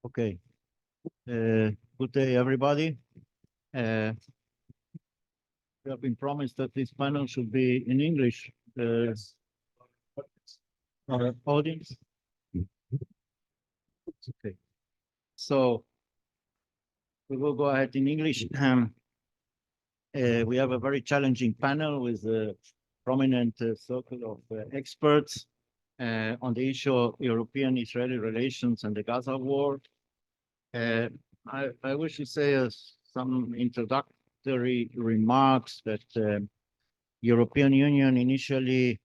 Okay. Good day, everybody. We have been promised that this panel should be in English. Our audience. Okay. So we will go ahead in English. We have a very challenging panel with a prominent circle of experts on the issue of European-Israeli relations and the Gaza war. I wish to say some introductory remarks that European Union initially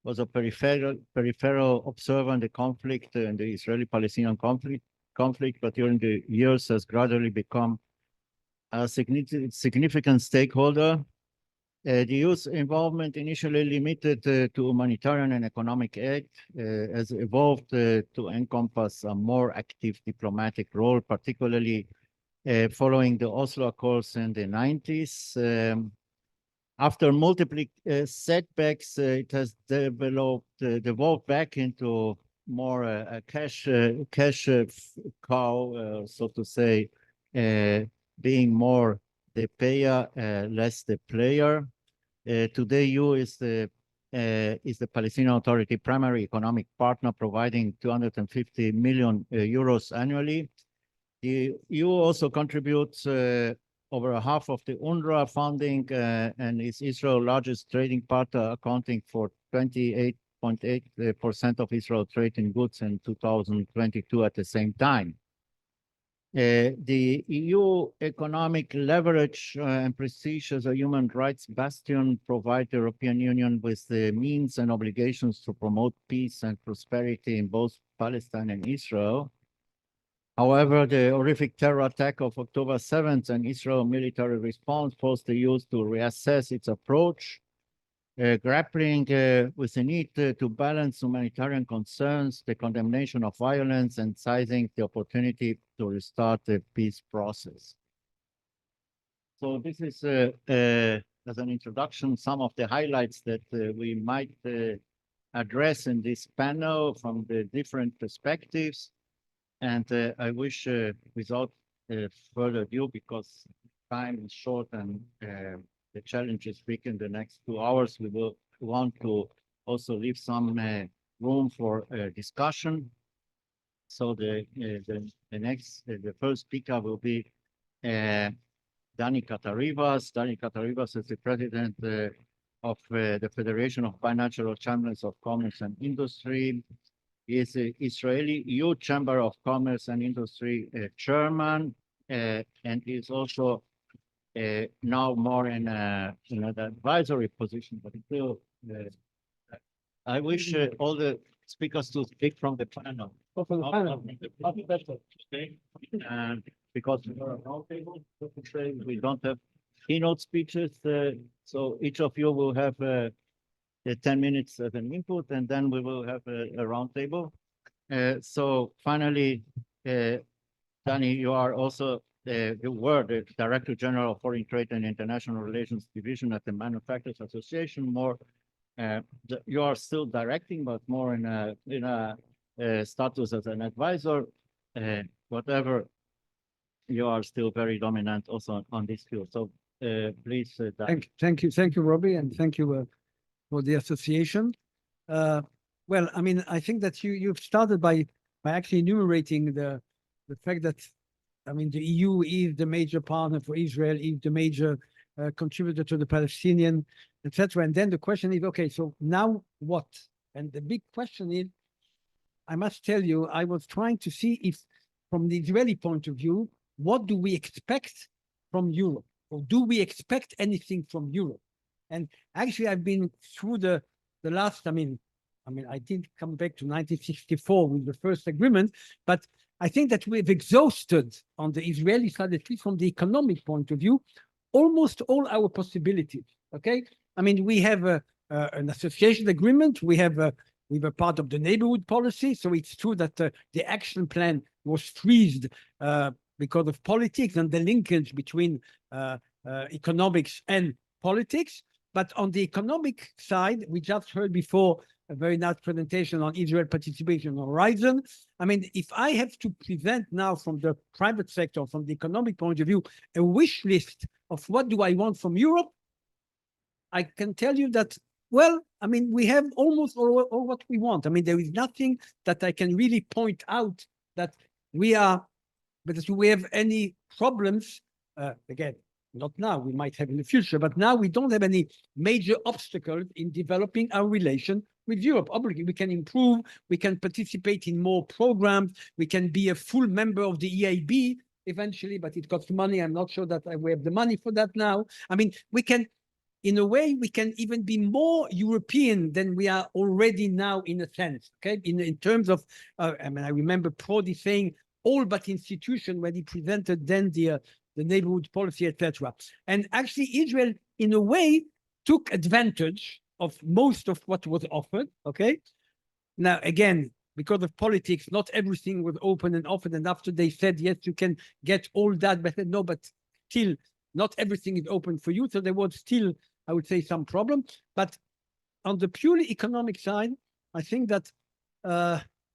was a peripheral observer in the conflict, in the Israeli-Palestinian conflict, but during the years has gradually become a significant stakeholder. The EU's involvement, initially limited to humanitarian and economic aid, has evolved to encompass a more active diplomatic role, particularly following the Oslo Accords in the 90s. After multiple setbacks, it has devolved back into more a cash cow, so to say, being more the payer, less the player. Today, EU is the Palestinian Authority primary economic partner, providing 250 million euros annually. The EU also contributes over half of the UNRWA funding and is Israel's largest trading partner, accounting for 28.8% of Israel's trade in goods in 2022 at the same time. The EU economic leverage and prestige as a human rights bastion provide the European Union with the means and obligations to promote peace and prosperity in both Palestine and Israel. However, the horrific terror attack of October 7th and Israel's military response forced the EU to reassess its approach, grappling with the need to balance humanitarian concerns, the condemnation of violence, and seizing the opportunity to restart the peace process. So this is, as an introduction, some of the highlights that we might address in this panel from the different perspectives. And I wish, without further ado, because time is short and the challenge is big in the next 2 hours, we will want to also leave some room for discussion. So the first speaker will be Dani Katarivas. Dani Katarivas is the president of the Federation of Bilateral Chambers of Commerce and Industry. He is the Israeli EU Chamber of Commerce and Industry chairman, and is also now more in an advisory position, but still, I wish all the speakers to speak from the panel. And because we are a roundtable, we don't have keynote speeches, so each of you will have 10 minutes as an input, and then we will have a roundtable. So finally, Dani, you are also you were the Director General of Foreign Trade and International Relations Division at the Manufacturers Association. More, you are still directing, but more in a status as an advisor. Whatever, you are still very dominant also on this field. So please, Dani. Thank you, Robbie, and thank you for the association. Well, I mean, I think that you've started by actually enumerating the fact that, I mean, the EU is the major partner for Israel, is the major contributor to the Palestinian, etc. And then the question is, okay, so now what? And the big question is, I must tell you, I was trying to see if, from the Israeli point of view, what do we expect from Europe? Or do we expect anything from Europe? And actually, I've been through the last, I mean, I did come back to 1964 with the first agreement, but I think that we've exhausted on the Israeli side, at least from the economic point of view, almost all our possibilities, okay? I mean, we have an association agreement, we have a part of the neighborhood policy, so it's true that the action plan was freezed because of politics and the linkage between economics and politics. But on the economic side, we just heard before a very nice presentation on Israel participation on Horizon. I mean, if I have to present now from the private sector, from the economic point of view, a wish list of what do I want from Europe, I can tell you that, well, I mean, we have almost all what we want. I mean, there is nothing that I can really point out that we have any problems. Again, not now, we might have in the future, but now we don't have any major obstacles in developing our relation with Europe. Obviously, we can improve, we can participate in more programs, we can be a full member of the EIB eventually, but it costs money. I'm not sure that we have the money for that now. I mean, we can, in a way, we can even be more European than we are already now, in a sense, okay? In terms of, I mean, I remember Prodi saying, all but institution, when he presented then the neighborhood policy, etc. And actually, Israel, in a way, took advantage of most of what was offered, okay? Now, again, because of politics, not everything was open and offered. And after they said, yes, you can get all that, but no, but still, not everything is open for you. So there was still, I would say, some problem. But on the purely economic side, I think that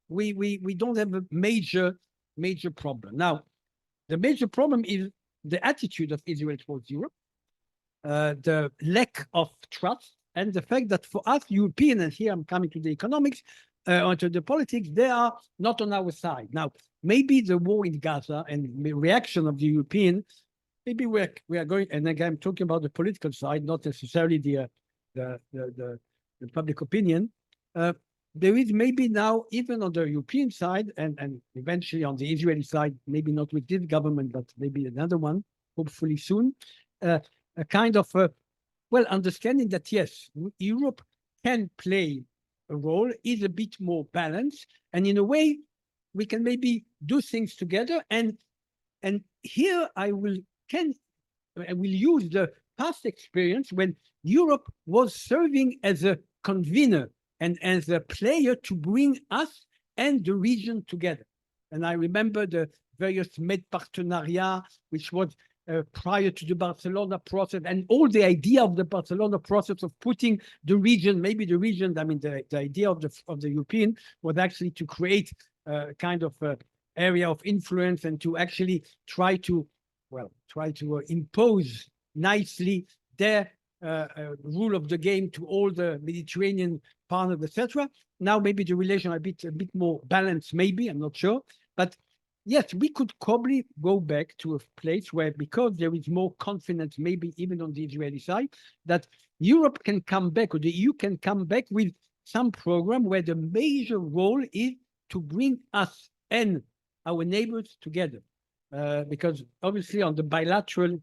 we don't have a major problem. Now, the major problem is the attitude of Israel towards Europe, the lack of trust, and the fact that for us, European, and here I'm coming to the economics, or to the politics, they are not on our side. Now, maybe the war in Gaza and the reaction of the European, maybe we are going, and again, I'm talking about the political side, not necessarily the public opinion. There is maybe now, even on the European side, and eventually on the Israeli side, maybe not with this government, but maybe another one, hopefully soon, a kind of, understanding that, yes, Europe can play a role, is a bit more balanced, and in a way, we can maybe do things together. And here I will use the past experience when Europe was serving as a convener and as a player to bring us and the region together. And I remember the various Med Partenariat, which was prior to the Barcelona process, and all the idea of the Barcelona process of putting the region, maybe the region, I mean, the idea of the European was actually to create a kind of area of influence and to actually try to impose nicely their rule of the game to all the Mediterranean partners, etc. Now maybe the relation are a bit more balanced, maybe, I'm not sure. But yes, we could probably go back to a place where, because there is more confidence, maybe even on the Israeli side, that Europe can come back, or the EU can come back with some program where the major role is to bring us and our neighbors together. Because obviously on the bilateral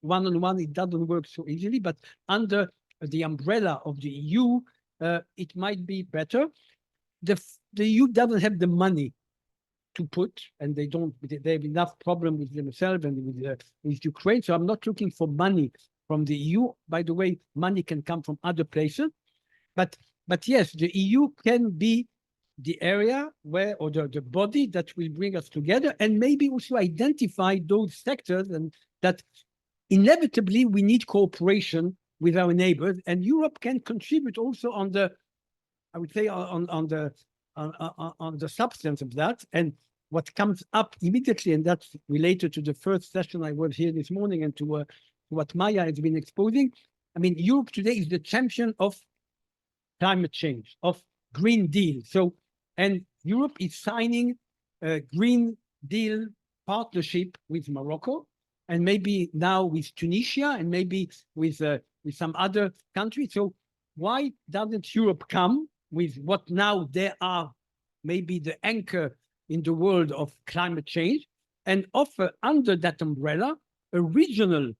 one-on-one, it doesn't work so easily, but under the umbrella of the EU, it might be better. The EU doesn't have the money to put, and they have enough problem with themselves and with Ukraine. So I'm not looking for money from the EU. By the way, money can come from other places. But yes, the EU can be the area where, or the body that will bring us together, and maybe also identify those sectors, and that inevitably we need cooperation with our neighbors, and Europe can contribute also on the, I would say, on the substance of that. And what comes up immediately, and that's related to the first session I was here this morning and to what Maya has been exposing. I mean, Europe today is the champion of climate change, of Green Deal. So, and Europe is signing a Green Deal partnership with Morocco, and maybe now with Tunisia, and maybe with some other countries. So why doesn't Europe come with what now they are maybe the anchor in the world of climate change, and offer under that umbrella a regional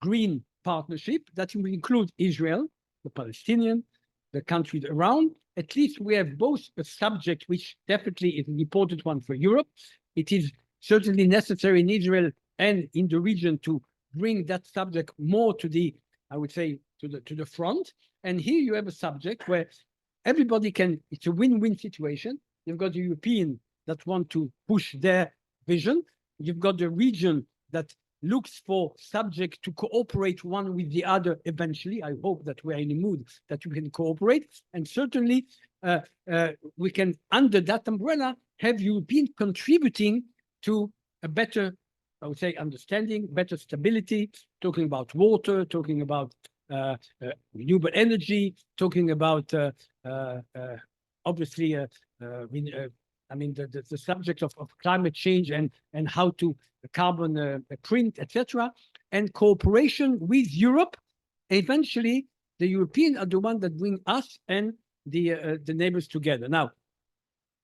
green partnership that will include Israel, the Palestinian, the countries around. At least we have both a subject, which definitely is an important one for Europe. It is certainly necessary in Israel and in the region to bring that subject more to the, I would say, to the front. And here you have a subject where everybody can, it's a win-win situation. You've got the European that want to push their vision. You've got the region that looks for subjects to cooperate one with the other eventually. I hope that we're in a mood that we can cooperate. And certainly we can, under that umbrella, have European contributing to a better, I would say, understanding, better stability, talking about water, talking about renewable energy, talking about obviously I mean, the subject of climate change and how to carbon print, etc., and cooperation with Europe. Eventually, the Europeans are the one that bring us and the neighbors together. Now,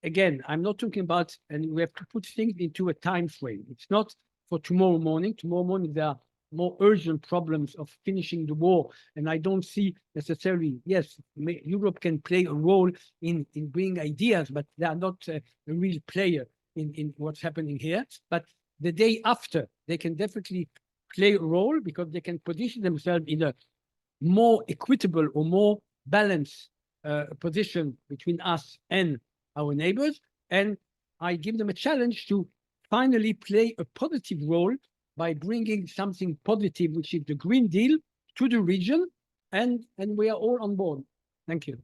again, I'm not talking about, and we have to put things into a time frame. It's not for tomorrow morning. Tomorrow morning, there are more urgent problems of finishing the war. And I don't see necessarily, yes, Europe can play a role in bringing ideas, but they are not a real player in what's happening here. But the day after, they can definitely play a role because they can position themselves in a more equitable or more balanced position between us and our neighbors. And I give them a challenge to finally play a positive role by bringing something positive, which is the Green Deal, to the region, and we are all on board. Thank you.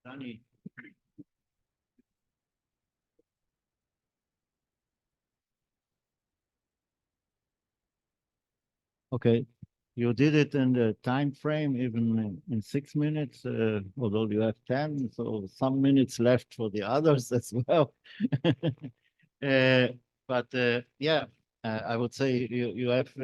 Danny. Okay, you did it in the time frame, even in 6 minutes, although you have 10, so some minutes left for the others as well. But yeah, I would say you have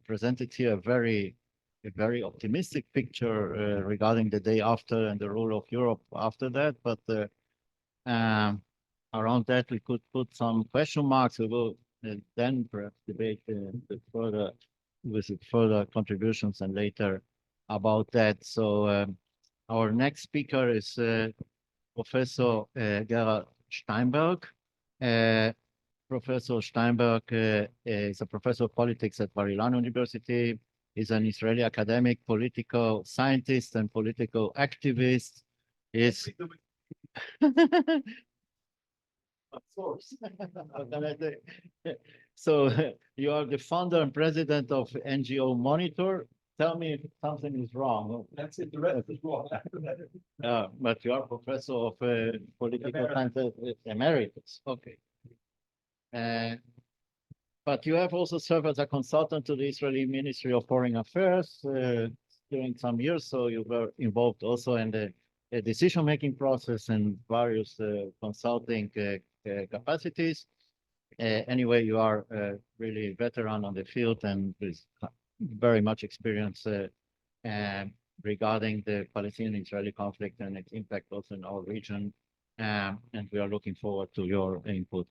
presented here a very optimistic picture regarding the day after and the role of Europe after that. But around that, we could put some question marks. We will then perhaps debate with further contributions and later about that. So our next speaker is Professor Gerhard Steinberg. Professor Steinberg is a professor of politics at Bar-Ilan University. He's an Israeli academic, political scientist, and political activist. He's of course. So you are the founder and president of NGO Monitor. Tell me if something is wrong. That's it. The rest is wrong. But you are professor of political science emeritus. Okay. But you have also served as a consultant to the Israeli Ministry of Foreign Affairs during some years. So you were involved also in the decision-making process and various consulting capacities. Anyway, you are really a veteran on the field and with very much experience regarding the Palestinian-Israeli conflict and its impact also in our region. And we are looking forward to your input.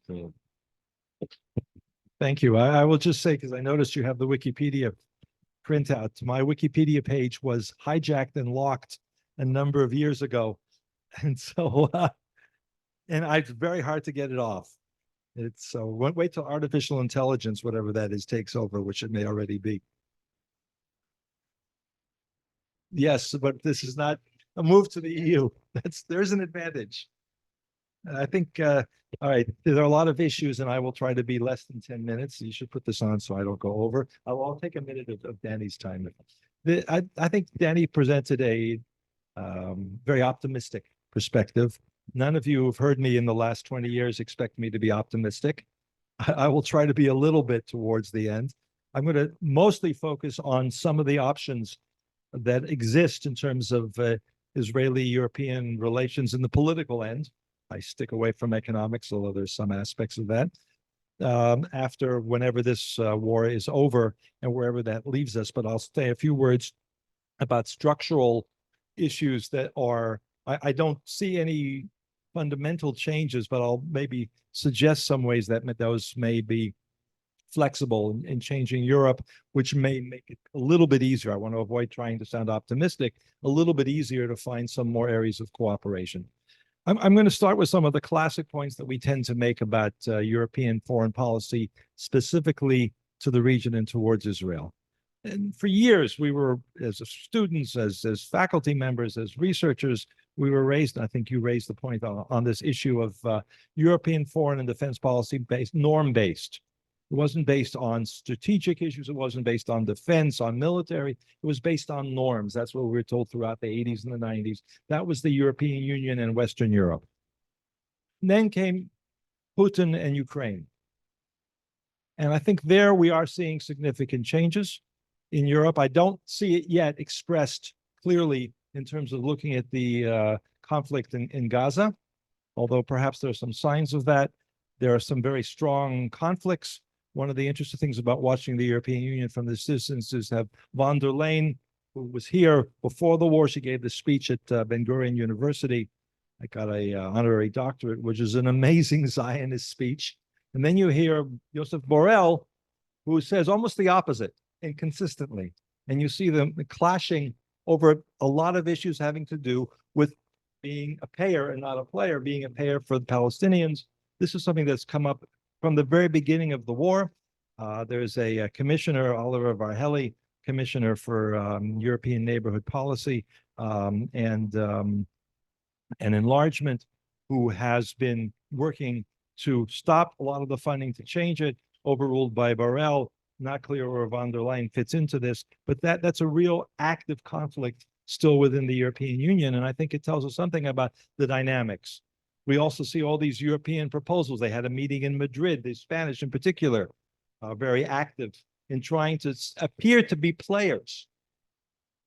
Thank you. I will just say, because I noticed you have the Wikipedia printout. My Wikipedia page was hijacked and locked a number of years ago. And so, and it's very hard to get it off. It's so wait till artificial intelligence, whatever that is, takes over, which it may already be. Yes, but this is not a move to the EU. There's an advantage. I think, all right, there are a lot of issues, and I will try to be less than 10 minutes. You should put this on so I don't go over. I'll take a minute of Danny's time. I think Danny presented a very optimistic perspective. None of you who've heard me in the last 20 years expect me to be optimistic. I will try to be a little bit towards the end. I'm going to mostly focus on some of the options that exist in terms of Israeli-European relations in the political end. I stick away from economics, although there's some aspects of that. After whenever this war is over and wherever that leaves us, but I'll say a few words about structural issues that are, I don't see any fundamental changes, but I'll maybe suggest some ways that those may be flexible in changing Europe, which may make it a little bit easier. I want to avoid trying to sound optimistic, a little bit easier to find some more areas of cooperation. I'm going to start with some of the classic points that we tend to make about European foreign policy, specifically to the region and towards Israel. And for years, we were, as students, as faculty members, as researchers, we were raised, I think you raised the point on this issue of European foreign and defense policy based, norm-based. It wasn't based on strategic issues. It wasn't based on defense, on military. It was based on norms. That's what we were told throughout the 80s and the 90s. That was the European Union and Western Europe. And then came Putin and Ukraine. And I think there we are seeing significant changes in Europe. I don't see it yet expressed clearly in terms of looking at the conflict in Gaza, although perhaps there are some signs of that. There are some very strong conflicts. One of the interesting things about watching the European Union from this distance is have von der Leyen, who was here before the war. She gave the speech at Ben Gurion University. I got a honorary doctorate, which is an amazing Zionist speech. And then you hear Joseph Borrell, who says almost the opposite inconsistently. And you see them clashing over a lot of issues having to do with being a payer and not a player, being a payer for the Palestinians. This is something that's come up from the very beginning of the war. There's a commissioner, Oliver Varhelyi, commissioner for European neighborhood policy and enlargement, who has been working to stop a lot of the funding to change it, overruled by Borrell. Not clear where von der Leyen fits into this, but that's a real active conflict still within the European Union. And I think it tells us something about the dynamics. We also see all these European proposals. They had a meeting in Madrid, the Spanish in particular, very active in trying to appear to be players.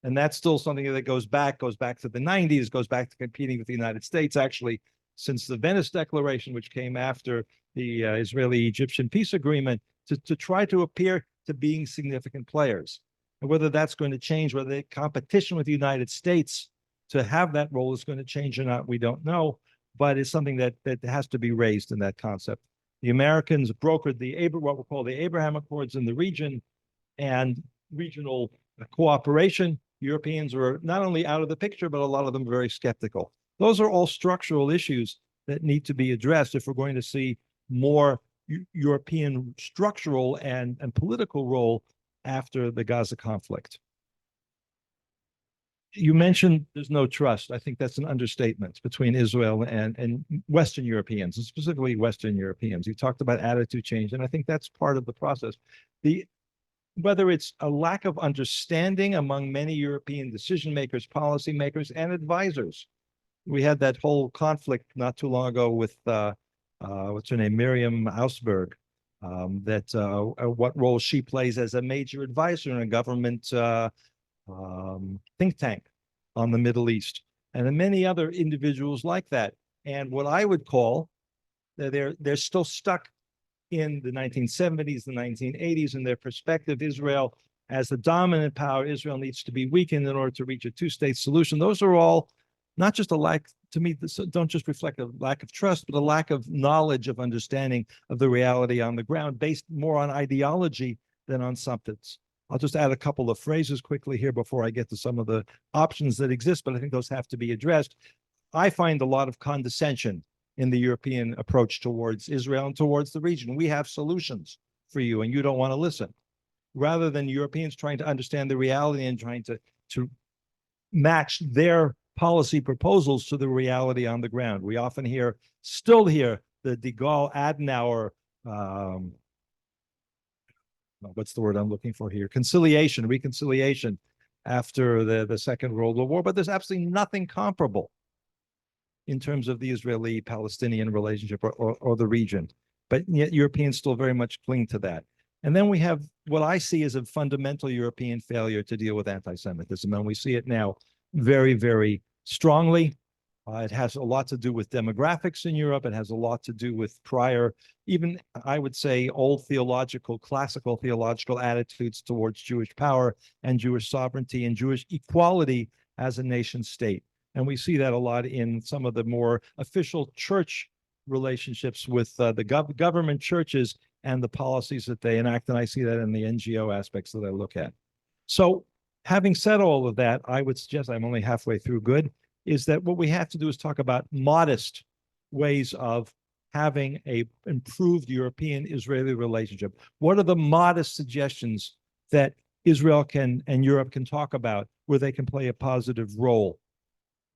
And that's still something that goes back to the 90s, goes back to competing with the United States, actually, since the Venice Declaration, which came after the Israeli-Egyptian peace agreement, to try to appear to being significant players. And whether that's going to change, whether the competition with the United States to have that role is going to change or not, we don't know. But it's something that has to be raised in that concept. The Americans brokered what we call the Abraham Accords in the region and regional cooperation. Europeans were not only out of the picture, but a lot of them very skeptical. Those are all structural issues that need to be addressed if we're going to see more European structural and political role after the Gaza conflict. You mentioned there's no trust. I think that's an understatement between Israel and Western Europeans, and specifically Western Europeans. You talked about attitude change, and I think that's part of the process. Whether it's a lack of understanding among many European decision makers, policy makers, and advisors. We had that whole conflict not too long ago with what's her name, Miriam Ausberg, what role she plays as a major advisor in a government think tank on the Middle East, and then many other individuals like that. And what I would call, they're still stuck in the 1970s, the 1980s, in their perspective. Israel as the dominant power, Israel needs to be weakened in order to reach a two-state solution. Those are all not just a lack, to me, don't just reflect a lack of trust, but a lack of knowledge, of understanding of the reality on the ground, based more on ideology than on substance. I'll just add a couple of phrases quickly here before I get to some of the options that exist, but I think those have to be addressed. I find a lot of condescension in the European approach towards Israel and towards the region. We have solutions for you, and you don't want to listen. Rather than Europeans trying to understand the reality and trying to match their policy proposals to the reality on the ground. We often still hear the de Gaulle Adenauer, what's the word I'm looking for here? Reconciliation after the Second World War, but there's absolutely nothing comparable in terms of the Israeli-Palestinian relationship or the region. But yet Europeans still very much cling to that. And then we have what I see as a fundamental European failure to deal with anti-Semitism. And we see it now very, very strongly. It has a lot to do with demographics in Europe. It has a lot to do with prior, even I would say, old classical theological attitudes towards Jewish power and Jewish sovereignty and Jewish equality as a nation state. And we see that a lot in some of the more official church relationships with the government churches and the policies that they enact. And I see that in the NGO aspects that I look at. So having said all of that, I would suggest, I'm only halfway through good, is that what we have to do is talk about modest ways of having a improved European-Israeli relationship. What are the modest suggestions that Israel and Europe can talk about where they can play a positive role?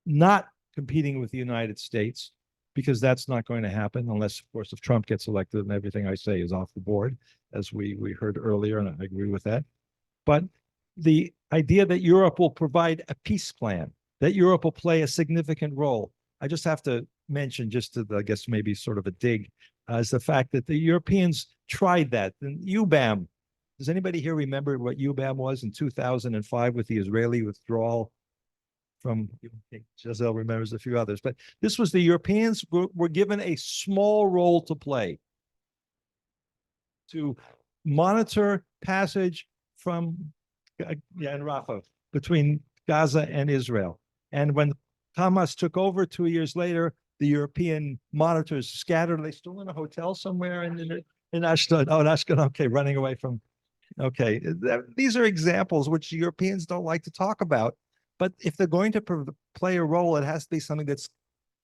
Not competing with the United States, because that's not going to happen unless, of course, if Trump gets elected and everything I say is off the board, as we heard earlier, and I agree with that. But the idea that Europe will provide a peace plan, that Europe will play a significant role. I just have to mention, just to, I guess, maybe sort of a dig, is the fact that the Europeans tried that. And UBAM, does anybody here remember what UBAM was in 2005 with the Israeli withdrawal from, Giselle remembers a few others, but this was the Europeans were given a small role to play to monitor passage from, in Rafah, between Gaza and Israel. And when Hamas took over 2 years later, the European monitors scattered. Are they still in a hotel somewhere in Ashdod? Oh, in Ashdod, okay, running away from, okay. These are examples which Europeans don't like to talk about. But if they're going to play a role, it has to be something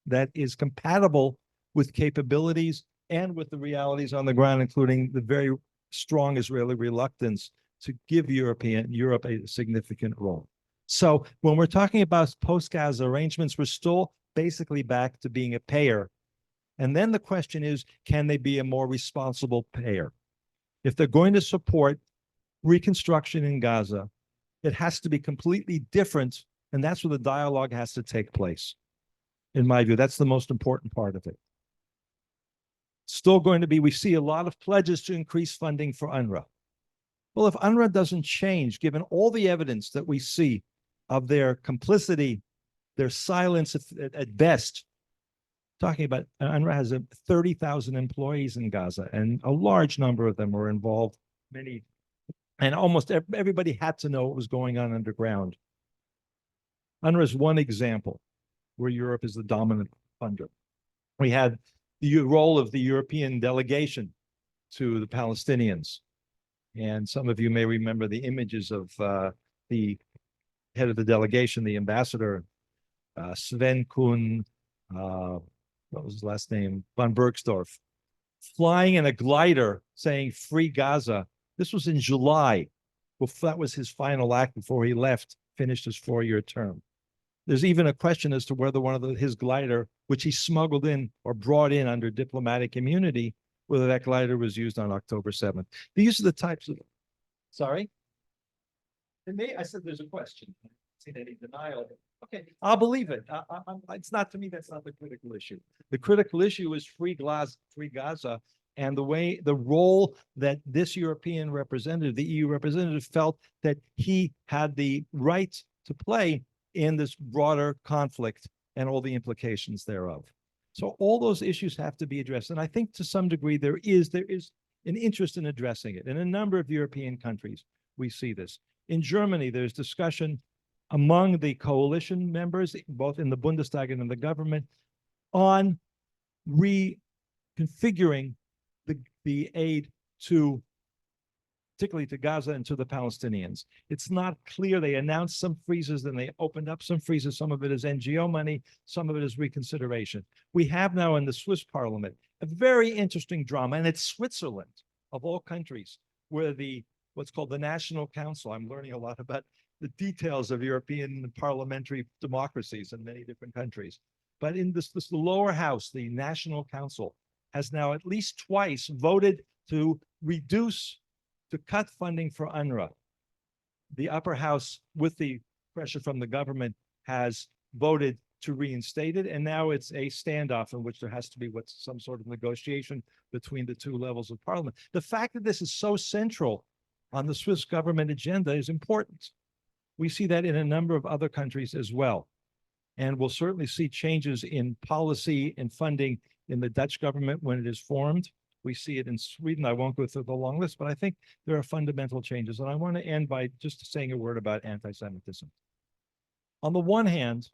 that is compatible with capabilities and with the realities on the ground, including the very strong Israeli reluctance to give Europe a significant role. So when we're talking about post-Gaza arrangements, we're still basically back to being a payer. And then the question is, can they be a more responsible payer? If they're going to support reconstruction in Gaza, it has to be completely different, and that's where the dialogue has to take place. In my view, that's the most important part of it. Still going to be, we see a lot of pledges to increase funding for UNRWA. Well, if UNRWA doesn't change, given all the evidence that we see of their complicity, their silence at best, talking about UNRWA has 30,000 employees in Gaza, and a large number of them were involved, and almost everybody had to know what was going on underground. UNRWA is one example where Europe is the dominant funder. We had the role of the European delegation to the Palestinians. And some of you may remember the images of the head of the delegation, the ambassador, Sven Kuhn, what was his last name? Von Bergsdorf, flying in a glider saying, "Free Gaza." This was in July. Well, that was his final act before he left, finished his 4-year term. There's even a question as to whether his glider, which he smuggled in or brought in under diplomatic immunity, whether that glider was used on October 7th. These are the types of, sorry? I said there's a question. I don't see any denial. Okay, I'll believe it. It's not, to me, that's not the critical issue. The critical issue is free Gaza, and the role that this European representative, the EU representative, felt that he had the right to play in this broader conflict and all the implications thereof. So all those issues have to be addressed. And I think to some degree there is an interest in addressing it. In a number of European countries, we see this. In Germany, there's discussion among the coalition members, both in the Bundestag and in the government, on reconfiguring the aid to, particularly to Gaza and to the Palestinians. It's not clear. They announced some freezes, then they opened up some freezes. Some of it is NGO money, some of it is reconsideration. We have now in the Swiss parliament a very interesting drama, and it's Switzerland, of all countries, where what's called the National Council, I'm learning a lot about the details of European parliamentary democracies in many different countries. But in the lower house, the National Council has now at least twice voted to cut funding for UNRWA. The upper house, with the pressure from the government, has voted to reinstate it, and now it's a standoff in which there has to be some sort of negotiation between the two levels of parliament. The fact that this is so central on the Swiss government agenda is important. We see that in a number of other countries as well. And we'll certainly see changes in policy and funding in the Dutch government when it is formed. We see it in Sweden. I won't go through the long list, but I think there are fundamental changes. And I want to end by just saying a word about anti-Semitism. On the one hand,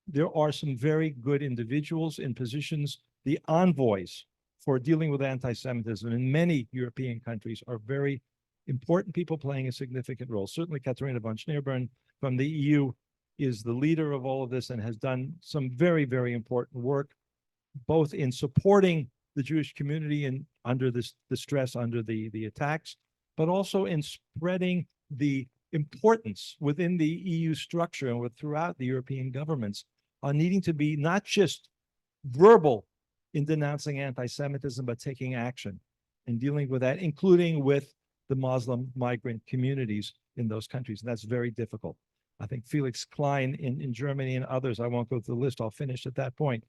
there are some very good individuals in positions. The envoys for dealing with anti-Semitism in many European countries are very important people playing a significant role. Certainly Katharina von Schneerburn from the EU is the leader of all of this and has done some very, very important work, both in supporting the Jewish community and under the stress under the attacks, but also in spreading the importance within the EU structure and throughout the European governments on needing to be not just verbal in denouncing anti-Semitism, but taking action and dealing with that, including with the Muslim migrant communities in those countries. And that's very difficult. I think Felix Klein in Germany and others, I won't go through the list, I'll finish at that point.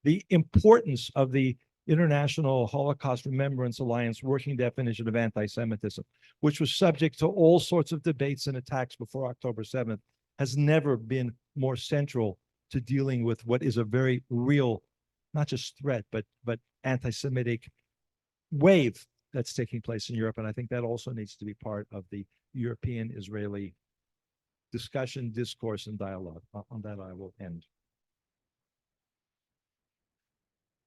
The importance of the International Holocaust Remembrance Alliance working definition of anti-Semitism, which was subject to all sorts of debates and attacks before October 7th, has never been more central to dealing with what is a very real, not just threat, but anti-Semitic wave that's taking place in Europe. And I think that also needs to be part of the European-Israeli discussion, discourse, and dialogue. On that, I will end.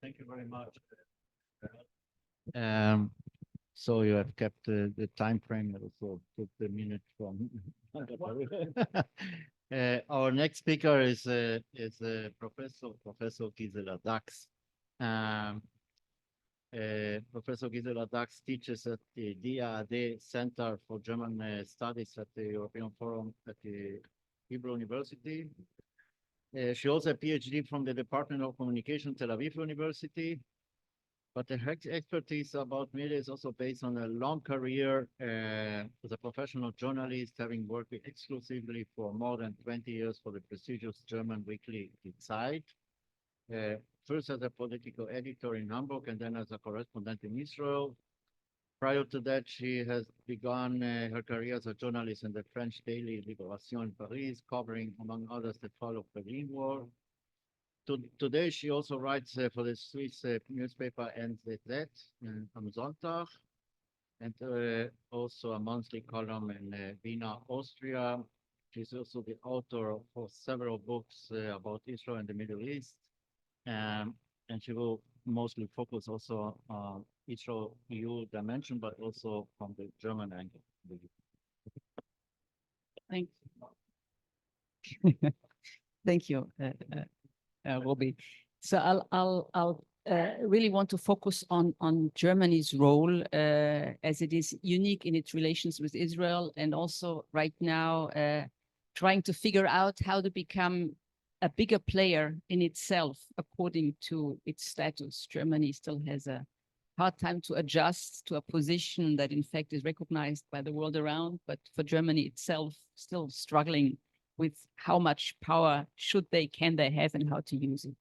Thank you very much. So you have kept the time frame, also took the minute from. Our next speaker is Professor Gisela Dax. Professor Gisela Dax teaches at the DAAD Center for German Studies at the European Forum at the Hebrew University. She also a PhD from the Department of Communication, Tel Aviv University. But her expertise about media is also based on a long career as a professional journalist, having worked exclusively for more than 20 years for the prestigious German weekly Die Zeit. First as a political editor in Hamburg and then as a correspondent in Israel. Prior to that, she has begun her career as a journalist in the French daily Libération in Paris, covering, among others, the fall of the Berlin Wall. Today, she also writes for the Swiss newspaper NZZ am Sonntag, and also a monthly column in Vienna, Austria. She's also the author of several books about Israel and the Middle East. And she will mostly focus also on Israel-EU dimension, but also from the German angle. Thank Thank you, Robbie. So I'll really want to focus on Germany's role as it is unique in its relations with Israel, and also right now trying to figure out how to become a bigger player in itself according to its status. Germany still has a hard time to adjust to a position that in fact is recognized by the world around, but for Germany itself still struggling with how much power can they have and how to use it.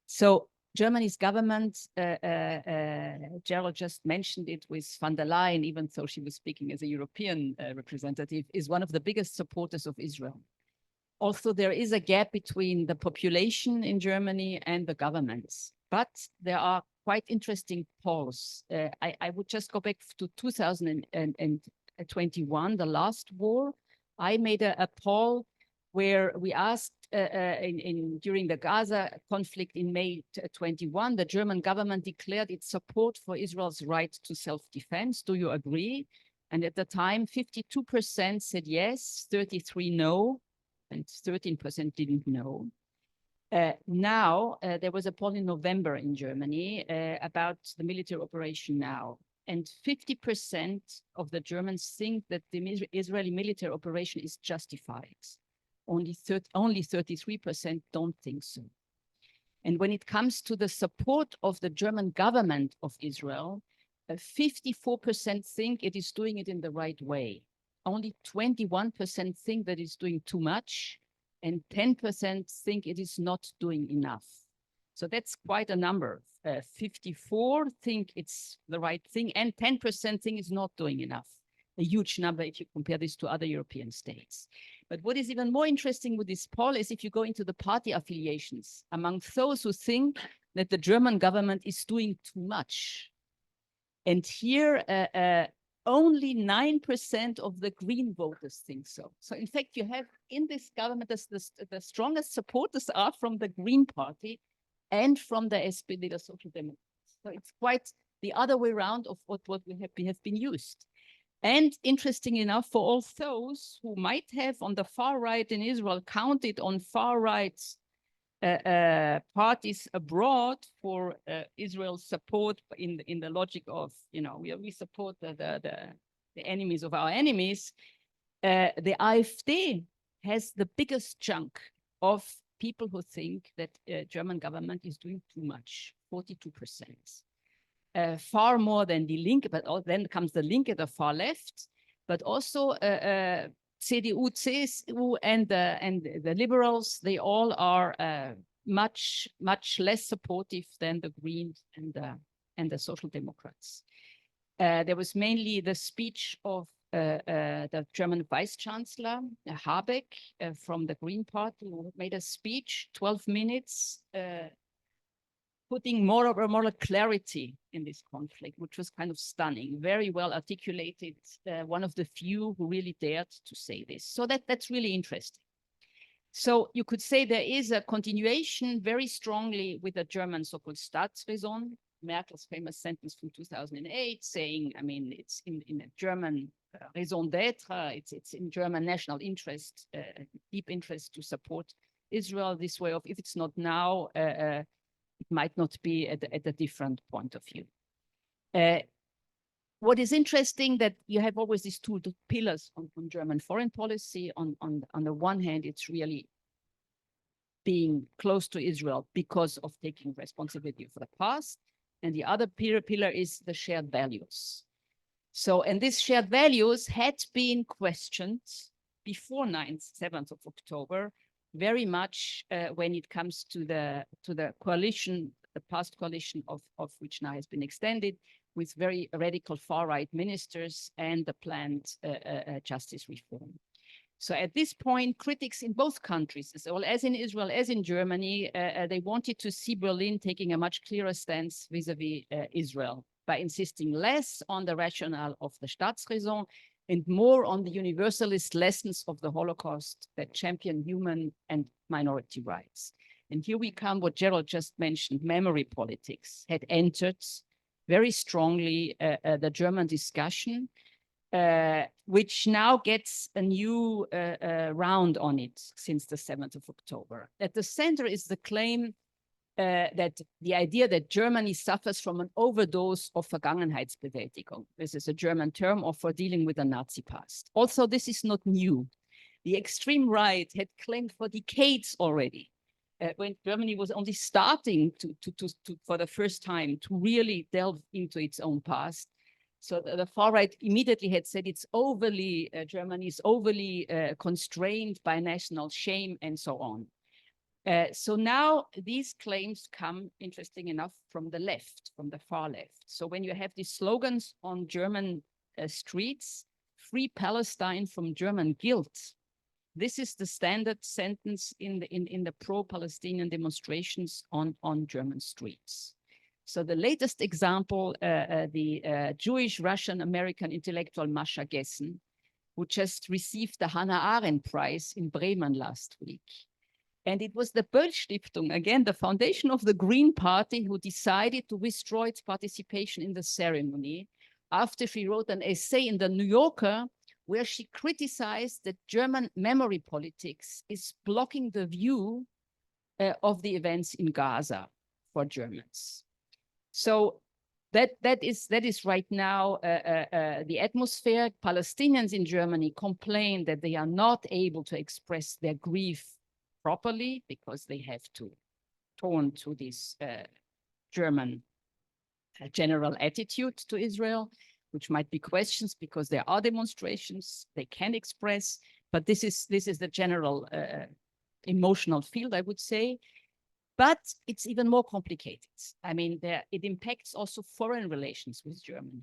So Germany's government, Gerald just mentioned it with von der Leyen, even though she was speaking as a European representative, is one of the biggest supporters of Israel. Also, there is a gap between the population in Germany and the governments, but there are quite interesting polls. I would just go back to 2021, the last war. I made a poll where we asked during the Gaza conflict in May 21, the German government declared its support for Israel's right to self-defense. Do you agree? And at the time, 52% said yes, 33% no, and 13% didn't know. Now, there was a poll in November in Germany about the military operation now. And 50% of the Germans think that the Israeli military operation is justified. Only 33% don't think so. And when it comes to the support of the German government of Israel, 54% think it is doing it in the right way. Only 21% think that it's doing too much, and 10% think it is not doing enough. So that's quite a number. 54 think it's the right thing, and 10% think it's not doing enough. A huge number if you compare this to other European states. But what is even more interesting with this poll is if you go into the party affiliations, among those who think that the German government is doing too much. And here, only 9% of the Green voters think so. So in fact, you have in this government, the strongest supporters are from the Green Party and from the SPD, the Social Democrats. So it's quite the other way around of what we have been used. And interesting enough, for all those who might have on the far right in Israel counted on far right parties abroad for Israel's support in the logic of, we support the enemies of our enemies, the AfD has the biggest chunk of people who think that German government is doing too much, 42%. Far more than the Linke, but then comes the Linke, the far left, but also CDU, CSU, and the liberals. They all are much less supportive than the Greens and the Social Democrats. There was mainly the speech of the German Vice Chancellor Habeck from the Green Party, who made a speech, 12 minutes, putting more clarity in this conflict, which was kind of stunning, very well articulated, one of the few who really dared to say this. So that's really interesting. So you could say there is a continuation very strongly with the German so-called Staatsräson, Merkel's famous sentence from 2008 saying, I mean, it's in a German raison d'etre, it's in German national interest, deep interest to support Israel this way of, if it's not now, it might not be at a different point of view. What is interesting that you have always these two pillars on German foreign policy. On the one hand, it's really being close to Israel because of taking responsibility for the past. And the other pillar is the shared values. So, and these shared values had been questioned before 7th of October, very much when it comes to the coalition, the past coalition of which now has been extended with very radical far-right ministers and the planned justice reform. So at this point, critics in both countries, as well as in Israel, as in Germany, they wanted to see Berlin taking a much clearer stance vis-à-vis Israel by insisting less on the rationale of the Staatsräson and more on the universalist lessons of the Holocaust that champion human and minority rights. And here we come, what Gerald just mentioned, memory politics had entered very strongly the German discussion, which now gets a new round on it since the 7th of October. At the center is the claim that the idea that Germany suffers from an overdose of Vergangenheitsbewältigung. This is a German term for dealing with the Nazi past. Also, this is not new. The extreme right had claimed for decades already, when Germany was only starting to for the first time to really delve into its own past. So the far right immediately had said it's overly, Germany is overly constrained by national shame and so on. So now these claims come, interesting enough, from the left, from the far left. So when you have these slogans on German streets, free Palestine from German guilt, this is the standard sentence in the pro-Palestinian demonstrations on German streets. So the latest example, the Jewish Russian-American intellectual Masha Gessen, who just received the Hannah Arendt Prize in Bremen last week. And it was the Böll Stiftung, again, the foundation of the Green Party, who decided to withdraw its participation in the ceremony after she wrote an essay in the New Yorker where she criticized that German memory politics is blocking the view of the events in Gaza for Germans. So that is right now the atmosphere. Palestinians in Germany complain that they are not able to express their grief properly because they have to turn to this German general attitude to Israel, which might be questions because there are demonstrations they can express, but this is the general emotional field, I would say. But it's even more complicated. I mean, it impacts also foreign relations with Germany.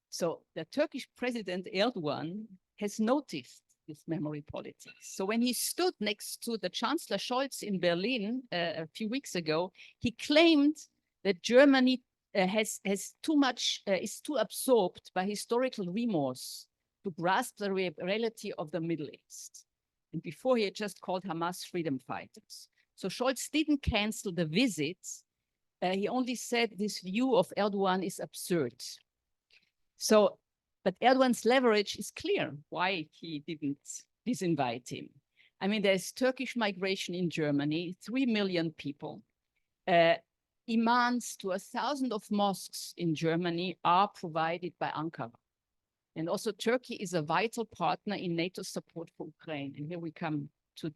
So the Turkish President Erdogan has noticed this memory politics. So when he stood next to the Chancellor Scholz in Berlin a few weeks ago, he claimed that Germany is too absorbed by historical remorse to grasp the reality of the Middle East. And before, he had just called Hamas freedom fighters. So Scholz didn't cancel the visits. He only said this view of Erdogan is absurd. So, but Erdogan's leverage is clear why he didn't disinvite him. I mean, there's Turkish migration in Germany, 3 million people. Imams to 1,000 of mosques in Germany are provided by Ankara. And also Turkey is a vital partner in NATO's support for Ukraine. And here we come to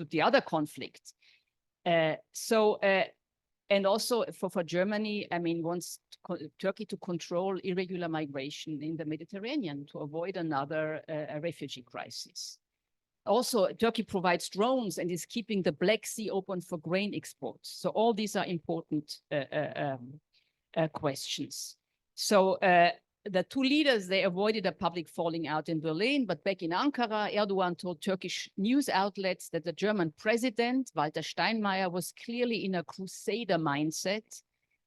the other conflict. And also for Germany, I mean, wants Turkey to control irregular migration in the Mediterranean to avoid another refugee crisis. Also, Turkey provides drones and is keeping the Black Sea open for grain exports. So all these are important questions. So the two leaders, they avoided a public falling out in Berlin, but back in Ankara, Erdogan told Turkish news outlets that the German president, Walter Steinmeier, was clearly in a crusader mindset.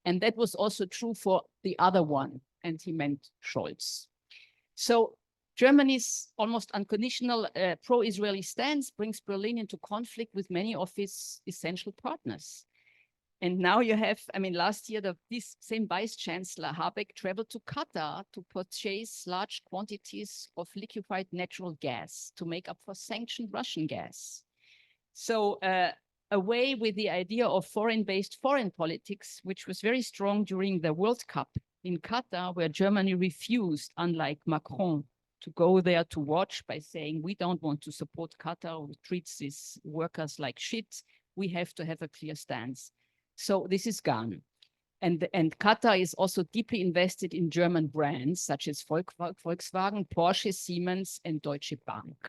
And that was also true for the other one, and he meant Scholz. So Germany's almost unconditional pro-Israeli stance brings Berlin into conflict with many of its essential partners. And now you have, I mean, last year, this same Vice Chancellor Habeck traveled to Qatar to purchase large quantities of liquefied natural gas to make up for sanctioned Russian gas. So away with the idea of foreign-based foreign politics, which was very strong during the World Cup in Qatar, where Germany refused, unlike Macron, to go there to watch by saying, we don't want to support Qatar, who treats these workers like shit. We have to have a clear stance. So this is gone. And Qatar is also deeply invested in German brands such as Volkswagen, Porsche, Siemens, and Deutsche Bank.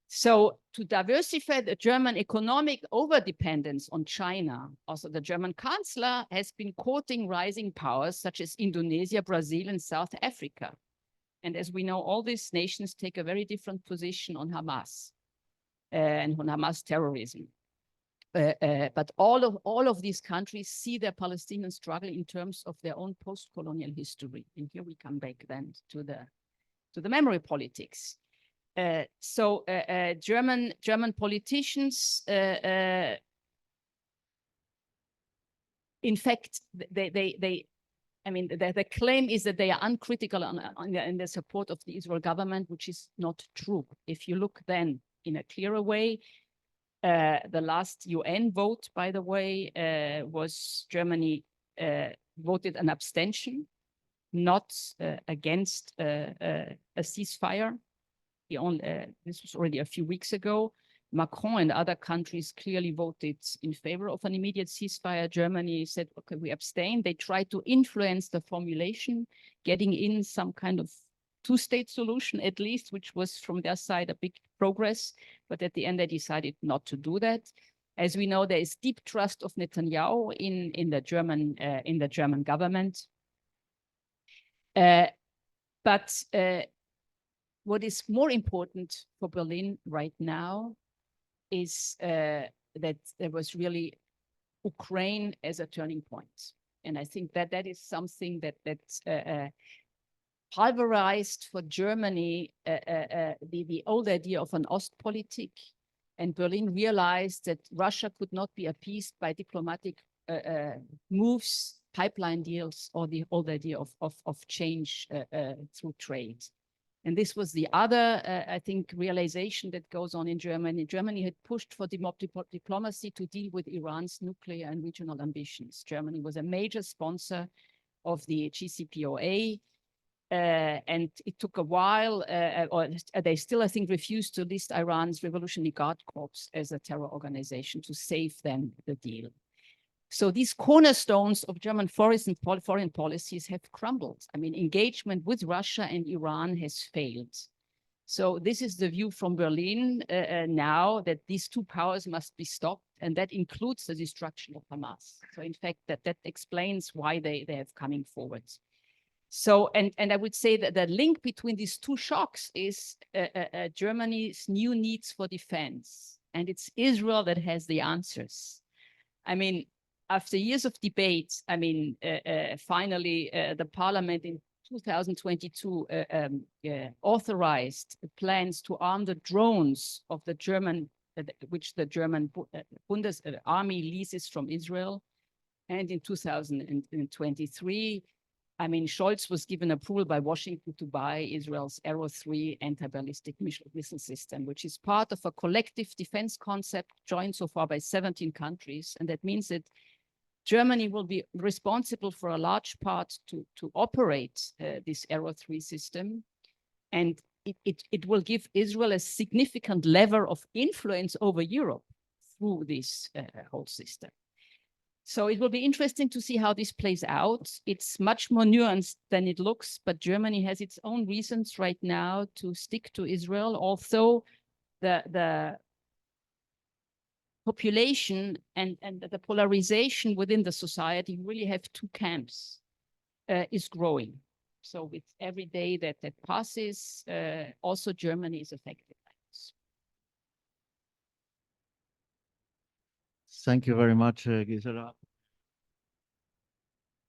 So to diversify the German economic overdependence on China, also the German Chancellor has been courting rising powers such as Indonesia, Brazil, and South Africa. And as we know, all these nations take a very different position on Hamas and on Hamas terrorism. But all of these countries see their Palestinian struggle in terms of their own post-colonial history. And here we come back then to the memory politics. So German politicians, in fact, I mean, the claim is that they are uncritical in the support of the Israel government, which is not true. If you look then in a clearer way, the last UN vote, by the way, was Germany voted an abstention, not against a ceasefire. This was already a few weeks ago. Macron and other countries clearly voted in favor of an immediate ceasefire. Germany said, okay, we abstain. They tried to influence the formulation, getting in some kind of two-state solution, at least, which was from their side a big progress. But at the end, they decided not to do that. As we know, there is deep trust of Netanyahu in the German government. But what is more important for Berlin right now is that there was really Ukraine as a turning point. And I think that that is something that pulverized for Germany the old idea of an Ostpolitik. And Berlin realized that Russia could not be appeased by diplomatic moves, pipeline deals, or the old idea of change through trade. And this was the other, I think, realization that goes on in Germany. Germany had pushed for diplomacy to deal with Iran's nuclear and regional ambitions. Germany was a major sponsor of the JCPOA, and it took a while, or they still, I think, refused to list Iran's Revolutionary Guard Corps as a terror organization to save them the deal. So these cornerstones of German foreign policies have crumbled. I mean, engagement with Russia and Iran has failed. So this is the view from Berlin now, that these two powers must be stopped, and that includes the destruction of Hamas. So in fact, that explains why they have coming forward. So, and I would say that the link between these two shocks is Germany's new needs for defense, and it's Israel that has the answers. I mean, after years of debate, I mean, finally, the parliament in 2022 authorized plans to arm the drones of the German, which the German Bundes army leases from Israel. And in 2023, I mean, Scholz was given approval by Washington to buy Israel's Arrow 3 anti-ballistic missile system, which is part of a collective defense concept joined so far by 17 countries. And that means that Germany will be responsible for a large part to operate this Arrow 3 system. And it will give Israel a significant lever of influence over Europe. through this whole system. So it will be interesting to see how this plays out. It's much more nuanced than it looks, but Germany has its own reasons right now to stick to Israel. Also, the population and the polarization within the society, you really have two camps, is growing. So with every day that passes, also Germany is affected by this. Thank you very much, Gisela,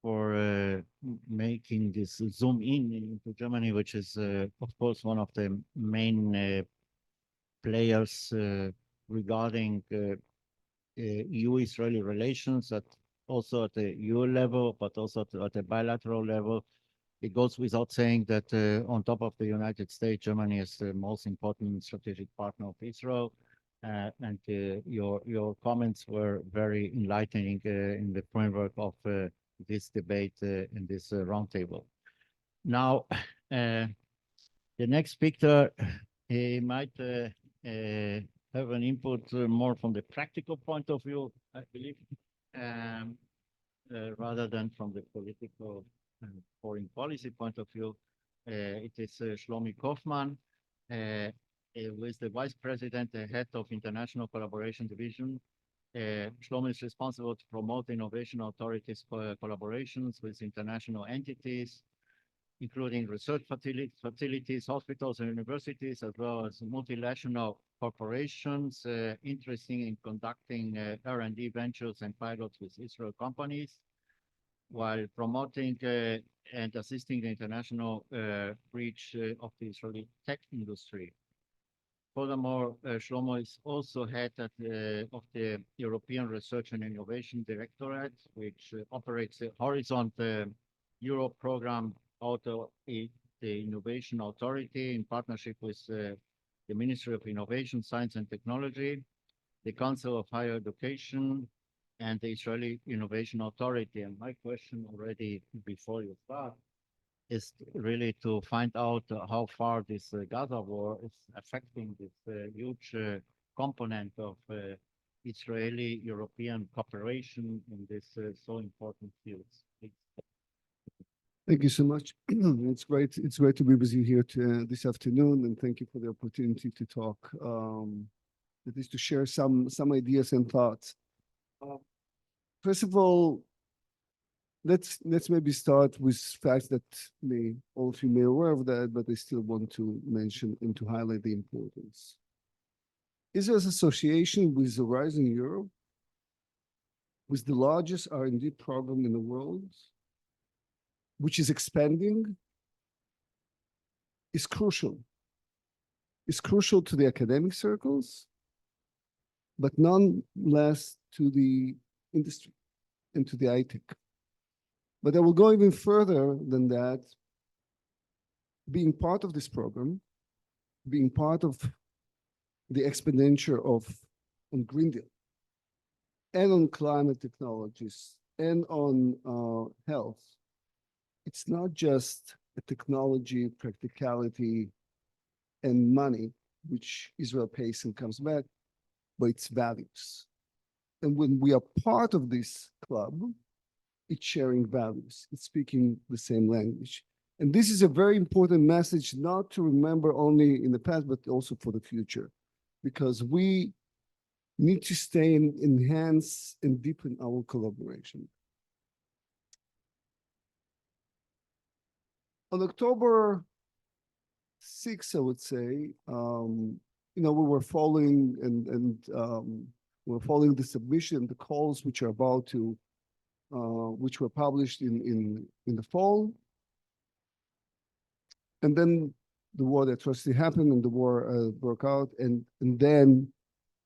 for making this zoom in into Germany, which is, of course, one of the main players regarding EU-Israeli relations, also at the EU level, but also at the bilateral level. It goes without saying that on top of the United States, Germany is the most important strategic partner of Israel. And your comments were very enlightening in the framework of this debate in this roundtable. Now, the next speaker, he might have an input more from the practical point of view, I believe, rather than from the political and foreign policy point of view. It is Shlomi Kaufman, who is the Vice President, Head of International Collaboration Division. Shlomi is responsible to promote innovation authorities collaborations with international entities, including research facilities, hospitals, and universities, as well as multinational corporations interested in conducting R&D ventures and pilots with Israel companies, while promoting and assisting the international reach of the Israeli tech industry. Furthermore, Shlomo is also head of the European Research and Innovation Directorate, which operates the Horizon Europe program out of the Innovation Authority in partnership with the Ministry of Innovation, Science and Technology, the Council of Higher Education, and the Israeli Innovation Authority. And my question already before you start is really to find out how far this Gaza war is affecting this huge component of Israeli-European cooperation in this so important fields. Please. Thank you so much. It's great to be with you here this afternoon, and thank you for the opportunity to talk, at least to share some ideas and thoughts. First of all, let's maybe start with facts that all of you may be aware of that, but I still want to mention and to highlight the importance. Israel's association with Horizon Europe, with the largest R&D program in the world, which is expanding, is crucial. It's crucial to the academic circles, but none less to the industry and to the high-tech. But I will go even further than that. Being part of this program, being part of the expenditure on Green Deal and on climate technologies and on health, it's not just a technology, practicality, and money, which Israel pays and comes back, but it's values. And when we are part of this club, it's sharing values, it's speaking the same language. And this is a very important message, not to remember only in the past, but also for the future, because we need to stay and enhance and deepen our collaboration. On October 6th, I would say, we were following we were following the submission, the calls which are about to, which were published in the fall. And then the war that tragically happened and the war broke out. And then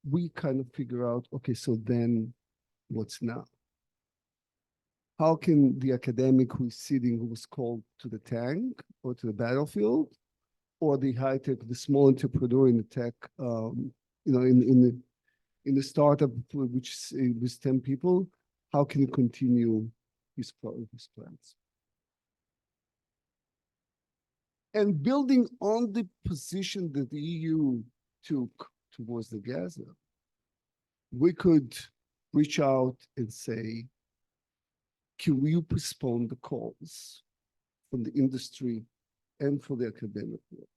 we kind of figure out, okay, so then what's now? How can the academic who is sitting, who was called to the tank or to the battlefield, or the high-tech, the small entrepreneur in the tech, in the startup, which with 10 people, how can he continue his plans? And building on the position that the EU took towards the Gaza, we could reach out and say, can you postpone the calls from the industry and for the academic world?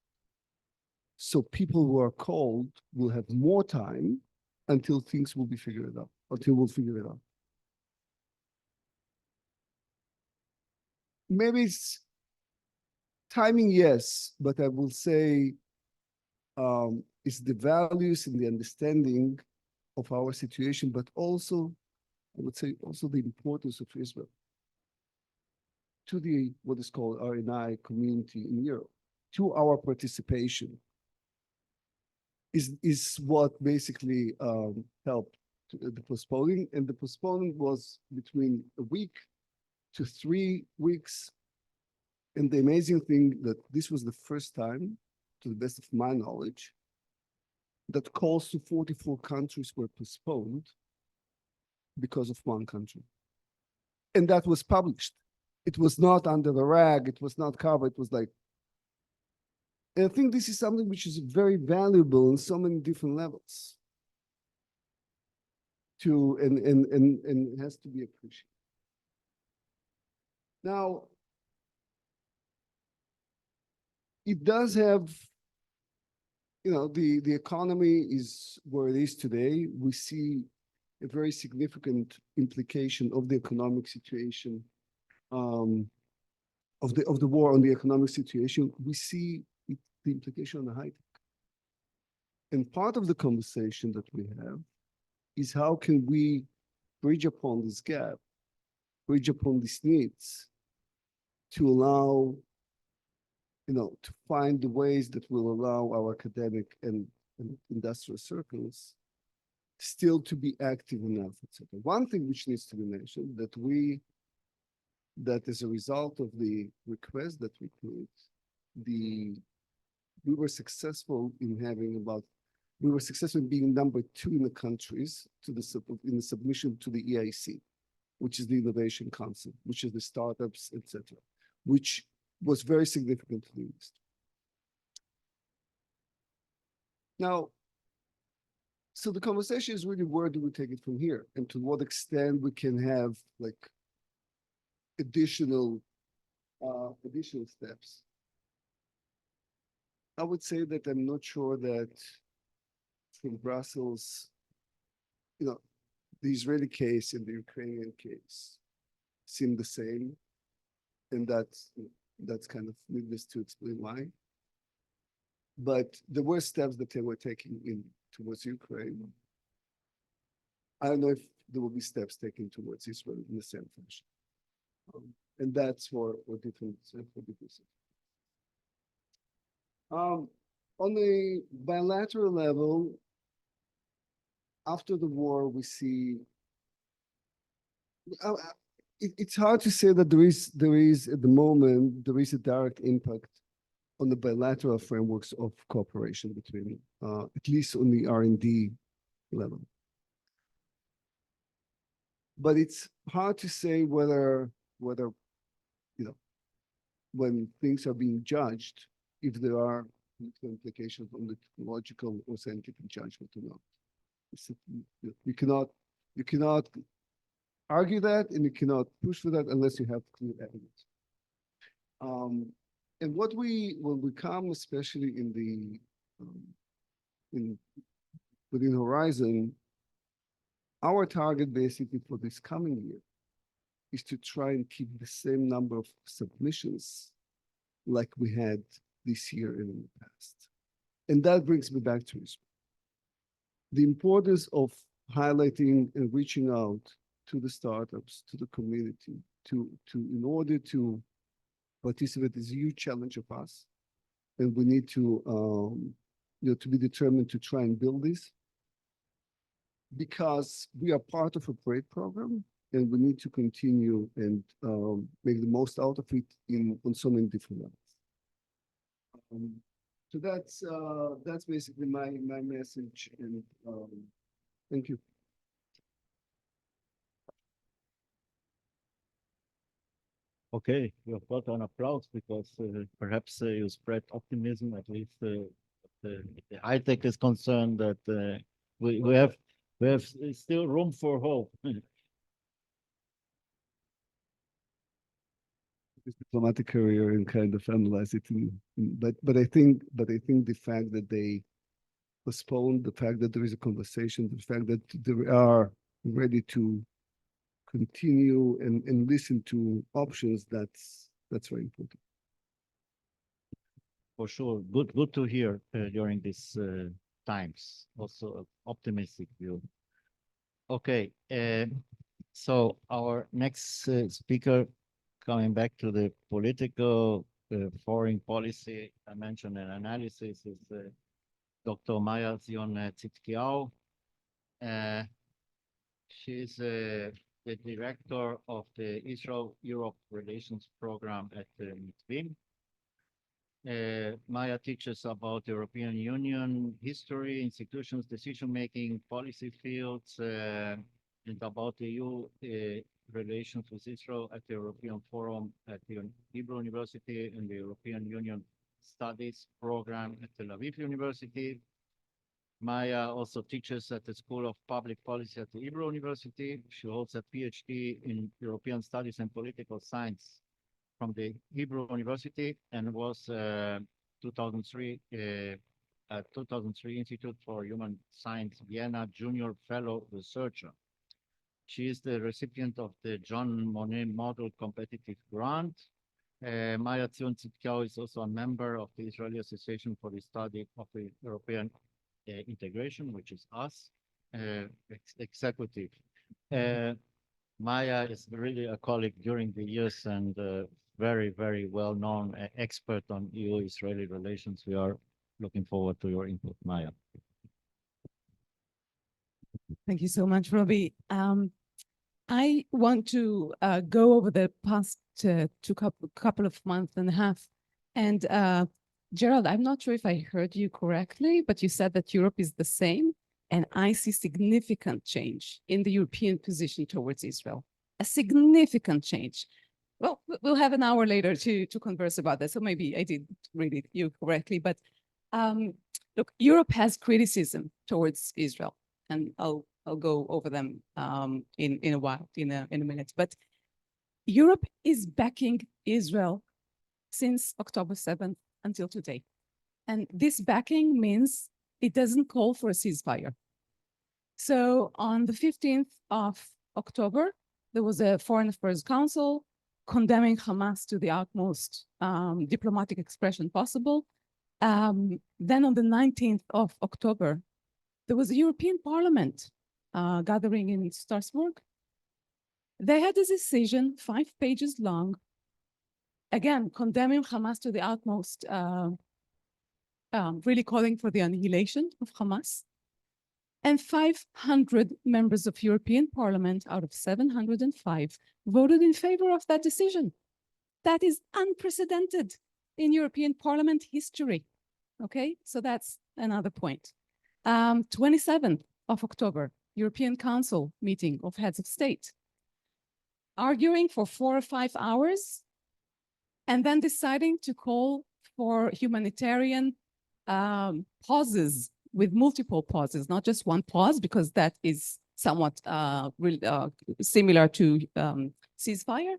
So people who are called will have more time until things will be figured out, until we'll figure it out. Maybe it's timing, yes, but I will say it's the values and the understanding of our situation, but also, I would say, also the importance of Israel to the what is called RNI community in Europe, to our participation, is what basically helped the postponing. And the postponing was between a week to 3 weeks. And the amazing thing that this was the first time, to the best of my knowledge, that calls to 44 countries were postponed because of one country. And that was published. It was not under the rag, it was not covered, it was like, and I think this is something which is very valuable in so many different levels. And has to be appreciated. Now, it does have, the economy is where it is today. We see a very significant implication of the economic situation, of the war on the economic situation. We see the implication on the high tech. And part of the conversation that we have is how can we bridge upon this gap, bridge upon these needs to allow, to find the ways that will allow our academic and industrial circles still to be active enough, etc. One thing which needs to be mentioned that as a result of the request that we put, we were successful in being number 2 in the countries in the submission to the IASEI, which is the Innovation Council, which is the startups, etc., which was very significant to the industry. Now, so the conversation is really, where do we take it from here, and to what extent we can have like additional steps. I would say that I'm not sure that from Brussels, the Israeli case and the Ukrainian case seem the same, and that's kind of needless to explain why. But there were steps that they were taking towards Ukraine. I don't know if there will be steps taken towards Israel in the same fashion. And that's for different reasons. On a bilateral level, after the war, we see it's hard to say that there is at the moment, there is a direct impact on the bilateral frameworks of cooperation between, at least on the R&D level. But it's hard to say whether when things are being judged, if there are implications on the technological or scientific judgment or not. You cannot argue that, and you cannot push for that unless you have clear evidence. And when we come, especially within Horizon, our target basically for this coming year is to try and keep the same number of submissions like we had this year and in the past. And that brings me back to Israel. The importance of highlighting and reaching out to the startups, to the community, in order to participate is a huge challenge of us. And we need to be determined to try and build this, because we are part of a great program, and we need to continue and make the most out of it on so many different levels. So that's basically my message, and thank you. Okay, you have got an applause because perhaps you spread optimism, at least the high tech is concerned that we have We have still room for hope. His diplomatic career and kind of analyze it. But I think the fact that they postponed, the fact that there is a conversation, the fact that they are ready to continue and listen to options, that's very important. For sure. Good to hear during these times. Also optimistic view. Okay, so our next speaker, coming back to the political foreign policy dimension and analysis, is Dr. Maya Zion Tzidkiyahu. She's the director of the Israel-Europe Relations Program at Mitvim. Maya teaches about the European Union history, institutions, decision-making, policy fields, and about the EU relations with Israel at the European Forum at the Hebrew University and the European Union Studies Program at Tel Aviv University. Maya also teaches at the School of Public Policy at the Hebrew University. She holds a PhD in European Studies and Political Science from the Hebrew University and was 2003 Institute for Human Science Vienna Junior Fellow Researcher. She is the recipient of the John Monnet Model Competitive Grant. Maya Zion Tzidkiyahu is also a member of the Israeli Association for the Study of the European Integration, which is us, executive. Maya is really a colleague during the years and very, very well-known expert on EU-Israeli relations. We are looking forward to your input, Maya. Thank you so much, Robbie. I want to go over the past couple of months and a half. And Gerald, I'm not sure if I heard you correctly, but you said that Europe is the same. And I see significant change in the European position towards Israel, a significant change. Well, we'll have an hour later to converse about that. So maybe I did read you correctly. But look, Europe has criticism towards Israel. And I'll go over them in a while, in a minute. But Europe is backing Israel since October 7th until today. And this backing means it doesn't call for a ceasefire. So on the 15th of October, there was a Foreign Affairs Council condemning Hamas to the utmost diplomatic expression possible. Then on the 19th of October, there was a European Parliament gathering in Strasbourg. They had a decision, 5 pages long, again, condemning Hamas to the utmost, really calling for the annihilation of Hamas. And 500 members of European Parliament out of 705 voted in favor of that decision. That is unprecedented in European Parliament history. Okay, so that's another point. 27th of October, European Council meeting of heads of state, arguing for 4 or 5 hours, and then deciding to call for humanitarian pauses with multiple pauses, not just one pause, because that is somewhat similar to ceasefire.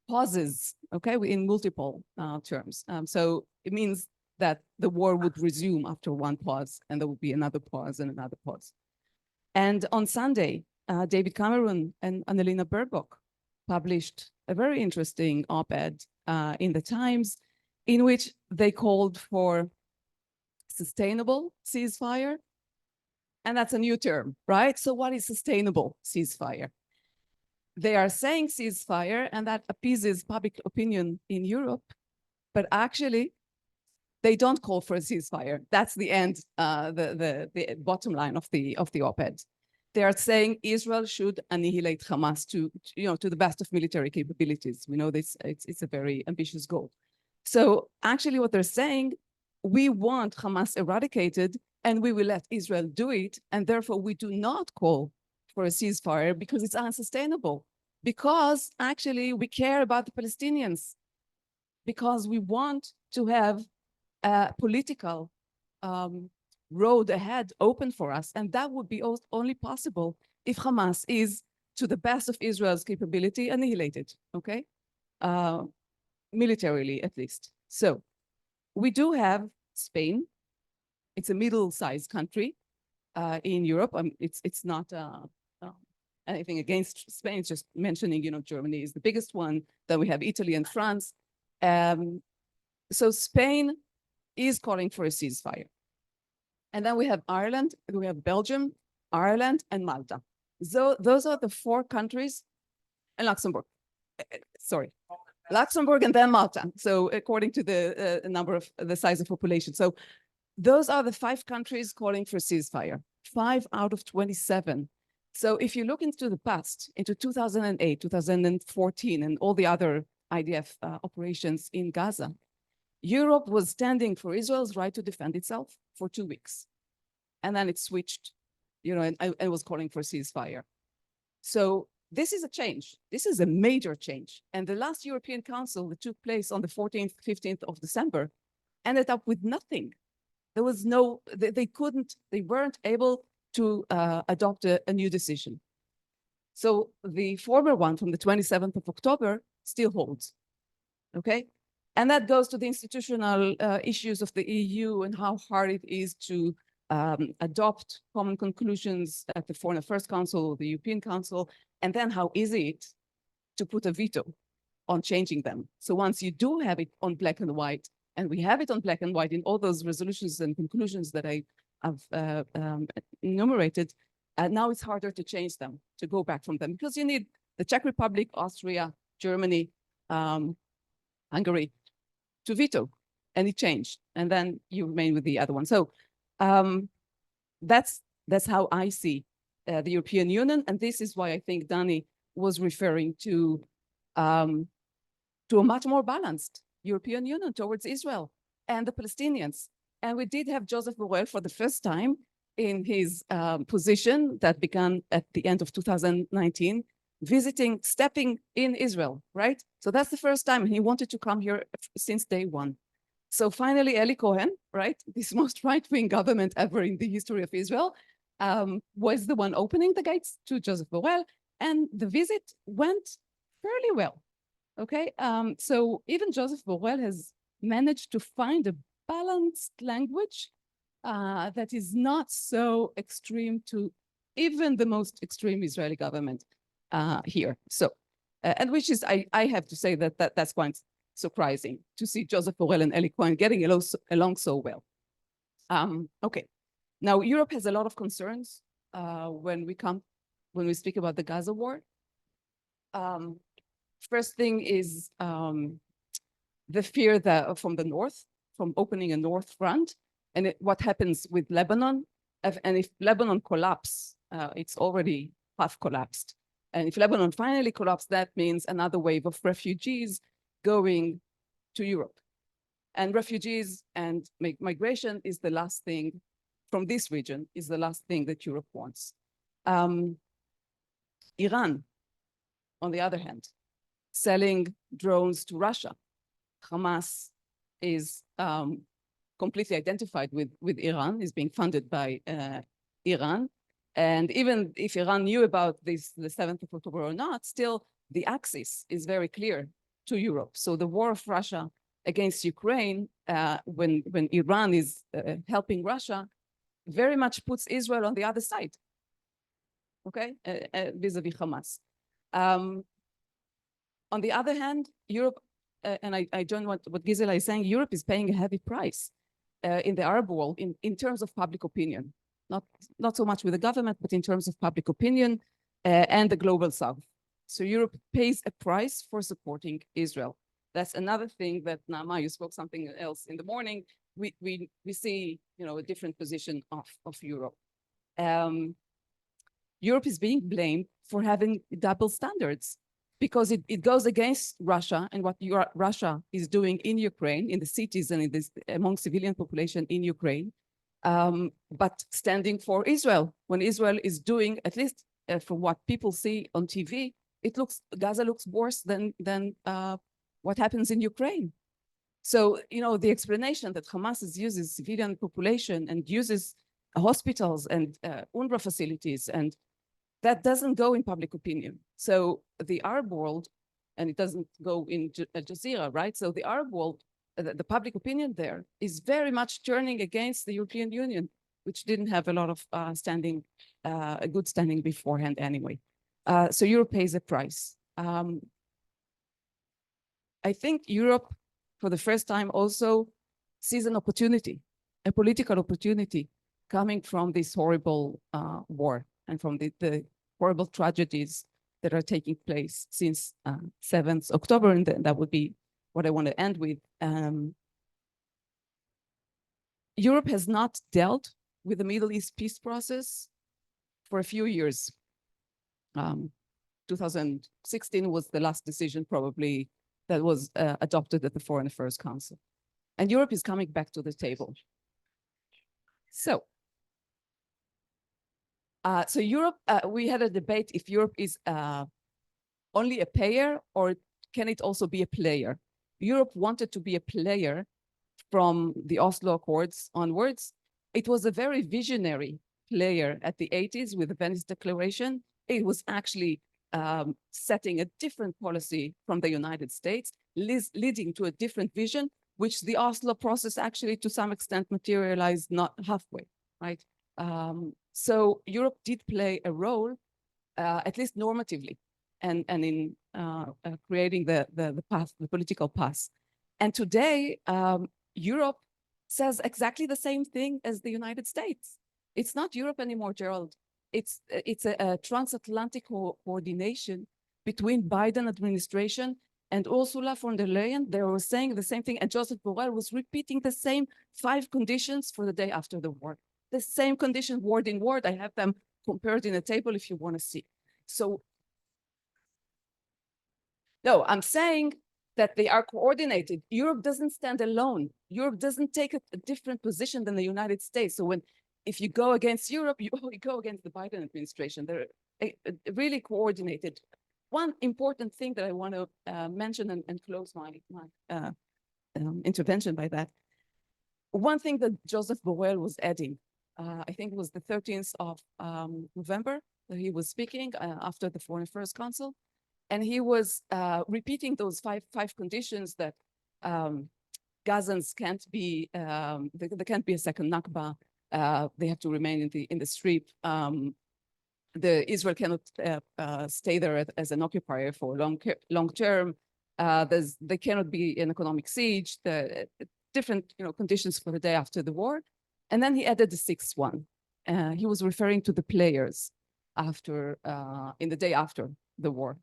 Pauses, okay, in multiple terms. So it means that the war would resume after one pause, and there would be another pause and another pause. And on Sunday, David Cameron and Annalena Baerbock published a very interesting op-ed in the Times, in which they called for sustainable ceasefire. And that's a new term, right? So what is sustainable ceasefire? They are saying ceasefire, and that appeases public opinion in Europe, but actually, they don't call for a ceasefire. That's the end, the bottom line of the op-ed. They are saying Israel should annihilate Hamas to the best of military capabilities. We know this; it's a very ambitious goal. So actually, what they're saying, we want Hamas eradicated, and we will let Israel do it, and therefore we do not call for a ceasefire because it's unsustainable. Because actually, we care about the Palestinians. Because we want to have a political road ahead open for us. And that would be only possible if Hamas is, to the best of Israel's capability, annihilated, okay? Militarily, at least. So we do have Spain. It's a middle-sized country in Europe. It's not anything against Spain. It's just mentioning, Germany is the biggest one. Then we have Italy and France. So Spain is calling for a ceasefire. And then we have Ireland, we have Belgium, Ireland, and Malta. So those are the 4 countries, and Luxembourg. Sorry, Luxembourg and then Malta. So according to the number of the size of population. So those are the 5 countries calling for ceasefire, 5 out of 27. So if you look into the past, into 2008, 2014, and all the other IDF operations in Gaza, Europe was standing for Israel's right to defend itself for 2 weeks. And then it switched, and was calling for ceasefire. So this is a change. This is a major change. And the last European Council that took place on the 14th, 15th of December ended up with nothing. There was no, they weren't able to adopt a new decision. So the former one from the 27th of October still holds, okay? And that goes to the institutional issues of the EU and how hard it is to adopt common conclusions at the Foreign Affairs Council, the European Council, and then how easy it is to put a veto on changing them. So once you do have it on black and white, and we have it on black and white in all those resolutions and conclusions that I have enumerated, now it's harder to change them, to go back from them, because you need the Czech Republic, Austria, Germany, Hungary to veto any change, and then you remain with the other one. So that's how I see the European Union, and this is why I think Danny was referring to a much more balanced European Union towards Israel and the Palestinians. And we did have Joseph Borrell for the first time in his position that began at the end of 2019, stepping in Israel, right? So that's the first time, and he wanted to come here since day one. So finally, Eli Cohen, right, this most right-wing government ever in the history of Israel, was the one opening the gates to Joseph Borrell, and the visit went fairly well, okay? So even Joseph Borrell has managed to find a balanced language that is not so extreme to even the most extreme Israeli government here. So, and which is, I have to say that's quite surprising to see Joseph Borrell and Eli Cohen getting along so well. Okay, now Europe has a lot of concerns when we speak about the Gaza war. First thing is the fear that from the north, from opening a north front, and what happens with Lebanon, and if Lebanon collapses, it's already half collapsed. And if Lebanon finally collapses, that means another wave of refugees going to Europe. And refugees and migration is the last thing from this region, is the last thing that Europe wants. Iran, on the other hand, selling drones to Russia. Hamas is completely identified with Iran, is being funded by Iran. And even if Iran knew about this, the 7th of October or not, still the axis is very clear to Europe. So the war of Russia against Ukraine, when Iran is helping Russia, very much puts Israel on the other side, okay, vis-a-vis Hamas. On the other hand, Europe, and I join what Gisela is saying, Europe is paying a heavy price in the Arab world in terms of public opinion. Not so much with the government, but in terms of public opinion and the global south. So Europe pays a price for supporting Israel. That's another thing that, Naama, you spoke something else in the morning. We see, a different position of Europe. Europe is being blamed for having double standards because it goes against Russia and what Russia is doing in Ukraine, in the cities and among civilian population in Ukraine, but standing for Israel. When Israel is doing, at least from what people see on TV, Gaza looks worse than what happens in Ukraine. So, the explanation that Hamas uses civilian population and uses hospitals and UNRWA facilities, and that doesn't go in public opinion. So the Arab world, and it doesn't go in Al Jazeera, right? So the Arab world, the public opinion there is very much turning against the European Union, which didn't have a lot of a good standing beforehand anyway. So Europe pays a price. I think Europe, for the first time, also sees an opportunity, a political opportunity coming from this horrible war and from the horrible tragedies that are taking place since 7th October. And that would be what I want to end with. Europe has not dealt with the Middle East peace process for a few years. 2016 was the last decision probably that was adopted at the Foreign Affairs Council. And Europe is coming back to the table. So Europe, we had a debate if Europe is only a payer or can it also be a player? Europe wanted to be a player from the Oslo Accords onwards. It was a very visionary player at the 80s with the Venice Declaration. It was actually setting a different policy from the United States, leading to a different vision, which the Oslo process actually to some extent materialized not halfway, right? So Europe did play a role, at least normatively, and in creating the path, the political path. And today, Europe says exactly the same thing as the United States. It's not Europe anymore, Gerald. It's a transatlantic coordination between Biden administration and Ursula von der Leyen. They were saying the same thing, and Joseph Borrell was repeating the same 5 conditions for the day after the war. The same condition, word in word. I have them compared in a table if you want to see. So, no, I'm saying that they are coordinated. Europe doesn't stand alone. Europe doesn't take a different position than the United States. So if you go against Europe, you go against the Biden administration. They're really coordinated. One important thing that I want to mention and close my intervention by that. One thing that Joseph Borrell was adding, I think it was the 13th of November that he was speaking after the Foreign Affairs Council. And he was repeating those five conditions that Gazans can't be, there can't be a second Nakba. They have to remain in the strip. Israel cannot stay there as an occupier for long term. There cannot be an economic siege. The different conditions for the day after the war. And then he added the 6th one. He was referring to the players after in the day after the war.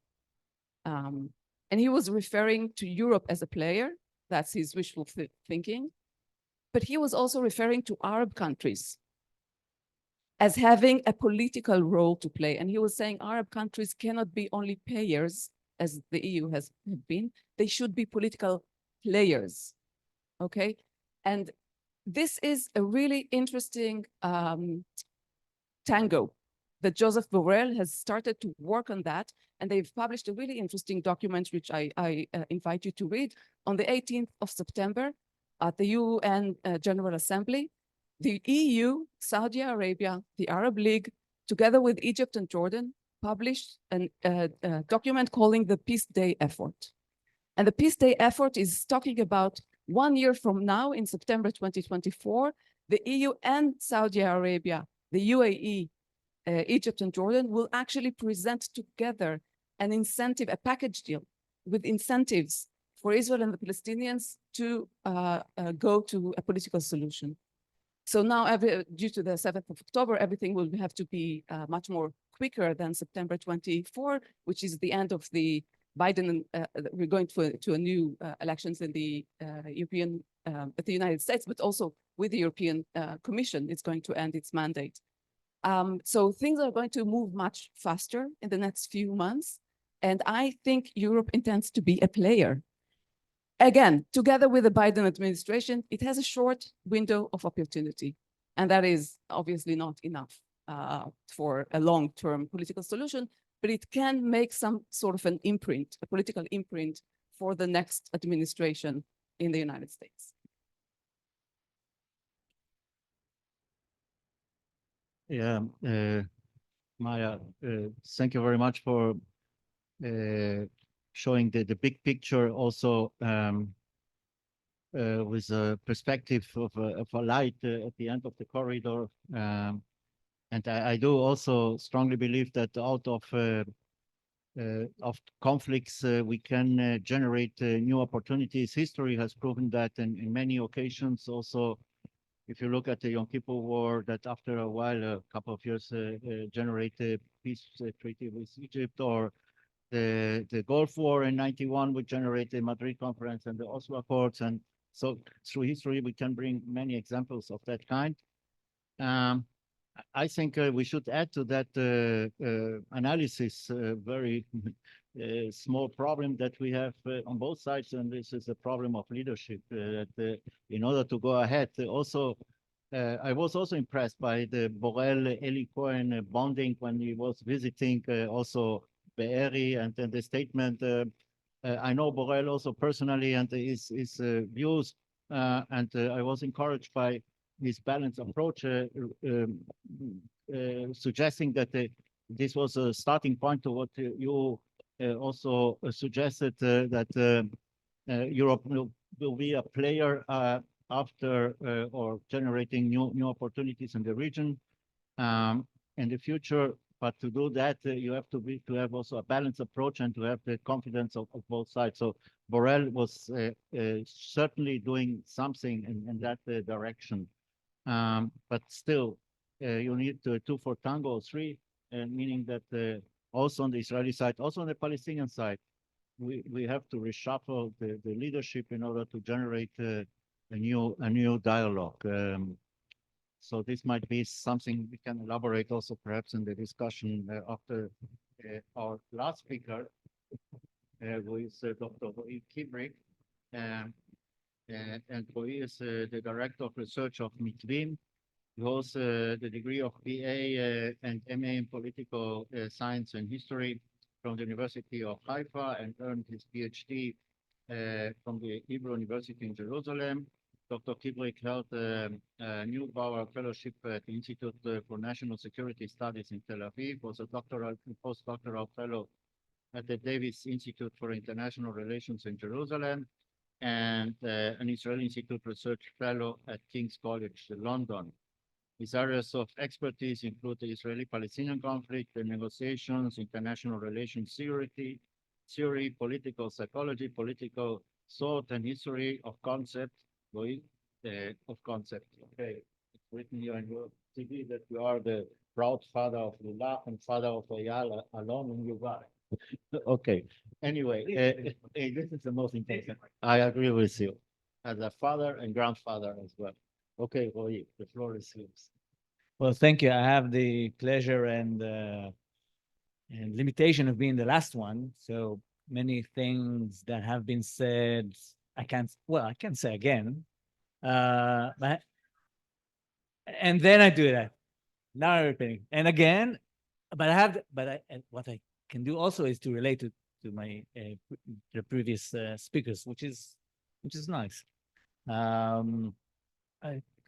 And he was referring to Europe as a player. That's his wishful thinking. But he was also referring to Arab countries as having a political role to play. And he was saying Arab countries cannot be only payers, as the EU has been. They should be political players, okay? And this is a really interesting tango that Joseph Borrell has started to work on that. And they've published a really interesting document, which I invite you to read. On the 18th of September, at the UN General Assembly, the EU, Saudi Arabia, the Arab League, together with Egypt and Jordan, published a document calling the Peace Day Effort. And the Peace Day Effort is talking about 1 year from now, in September 2024, the EU and Saudi Arabia, the UAE, Egypt and Jordan will actually present together an incentive, a package deal with incentives for Israel and the Palestinians to go to a political solution. So now, due to the 7th of October, everything will have to be much more quicker than September 24, which is the end of the Biden. We're going to a new elections in the European, at the United States, but also with the European Commission. It's going to end its mandate. So things are going to move much faster in the next few months. And I think Europe intends to be a player. Again, together with the Biden administration, it has a short window of opportunity. And that is obviously not enough for a long-term political solution, but it can make some sort of an imprint, a political imprint for the next administration in the United States. Yeah, Maya, thank you very much for showing the big picture also with a perspective of a light at the end of the corridor. And I do also strongly believe that out of conflicts, we can generate new opportunities. History has proven that in many occasions. Also, if you look at the Yom Kippur War, that after a while, a couple of years, generate a peace treaty with Egypt, or the Gulf War in '91 would generate the Madrid Conference and the Oslo Accords. And so through history, we can bring many examples of that kind. I think we should add to that analysis very small problem that we have on both sides, and this is a problem of leadership. That in order to go ahead, also I was also impressed by the Borrell-Eli Cohen bonding when he was visiting also Be'eri, and then the statement. I know Borrell also personally and his views, and I was encouraged by his balanced approach, suggesting that this was a starting point to what you also suggested, that Europe will be a player after or generating new opportunities in the region in the future. But to do that, you have to have also a balanced approach and to have the confidence of both sides. So Borrell was certainly doing something in that direction. But still, you need two for tango, three, meaning that also on the Israeli side, also on the Palestinian side, we have to reshuffle the leadership in order to generate a new dialogue. So this might be something we can elaborate also perhaps in the discussion after our last speaker, who is Dr. Roy Kibrik. And Roy is the Director of Research of Mitvim. He holds the degree of BA and MA in Political Science and History from the University of Haifa, and earned his PhD from the Hebrew University in Jerusalem. Dr. Kibrik held a Neubauer Fellowship at the Institute for National Security Studies in Tel Aviv, was a doctoral and postdoctoral fellow at the Davis Institute for International Relations in Jerusalem, and an Israeli Institute Research Fellow at King's College London. His areas of expertise include the Israeli-Palestinian conflict, the negotiations, international relations theory, political psychology, political thought, and history of concept. Okay, it's written here in your CV that you are the proud father of Lilach and father of Eyal alone in Yuval. Okay. Anyway, this is the most important. I agree with you, as a father and grandfather as well. Okay, Roy, the floor is yours. Well, thank you. I have the pleasure and limitation of being the last one. So many things that have been said, I can't say again. But and then I do that. Now I'm repeating. And again, and what I can do also is to relate to my the previous speakers, which is nice. I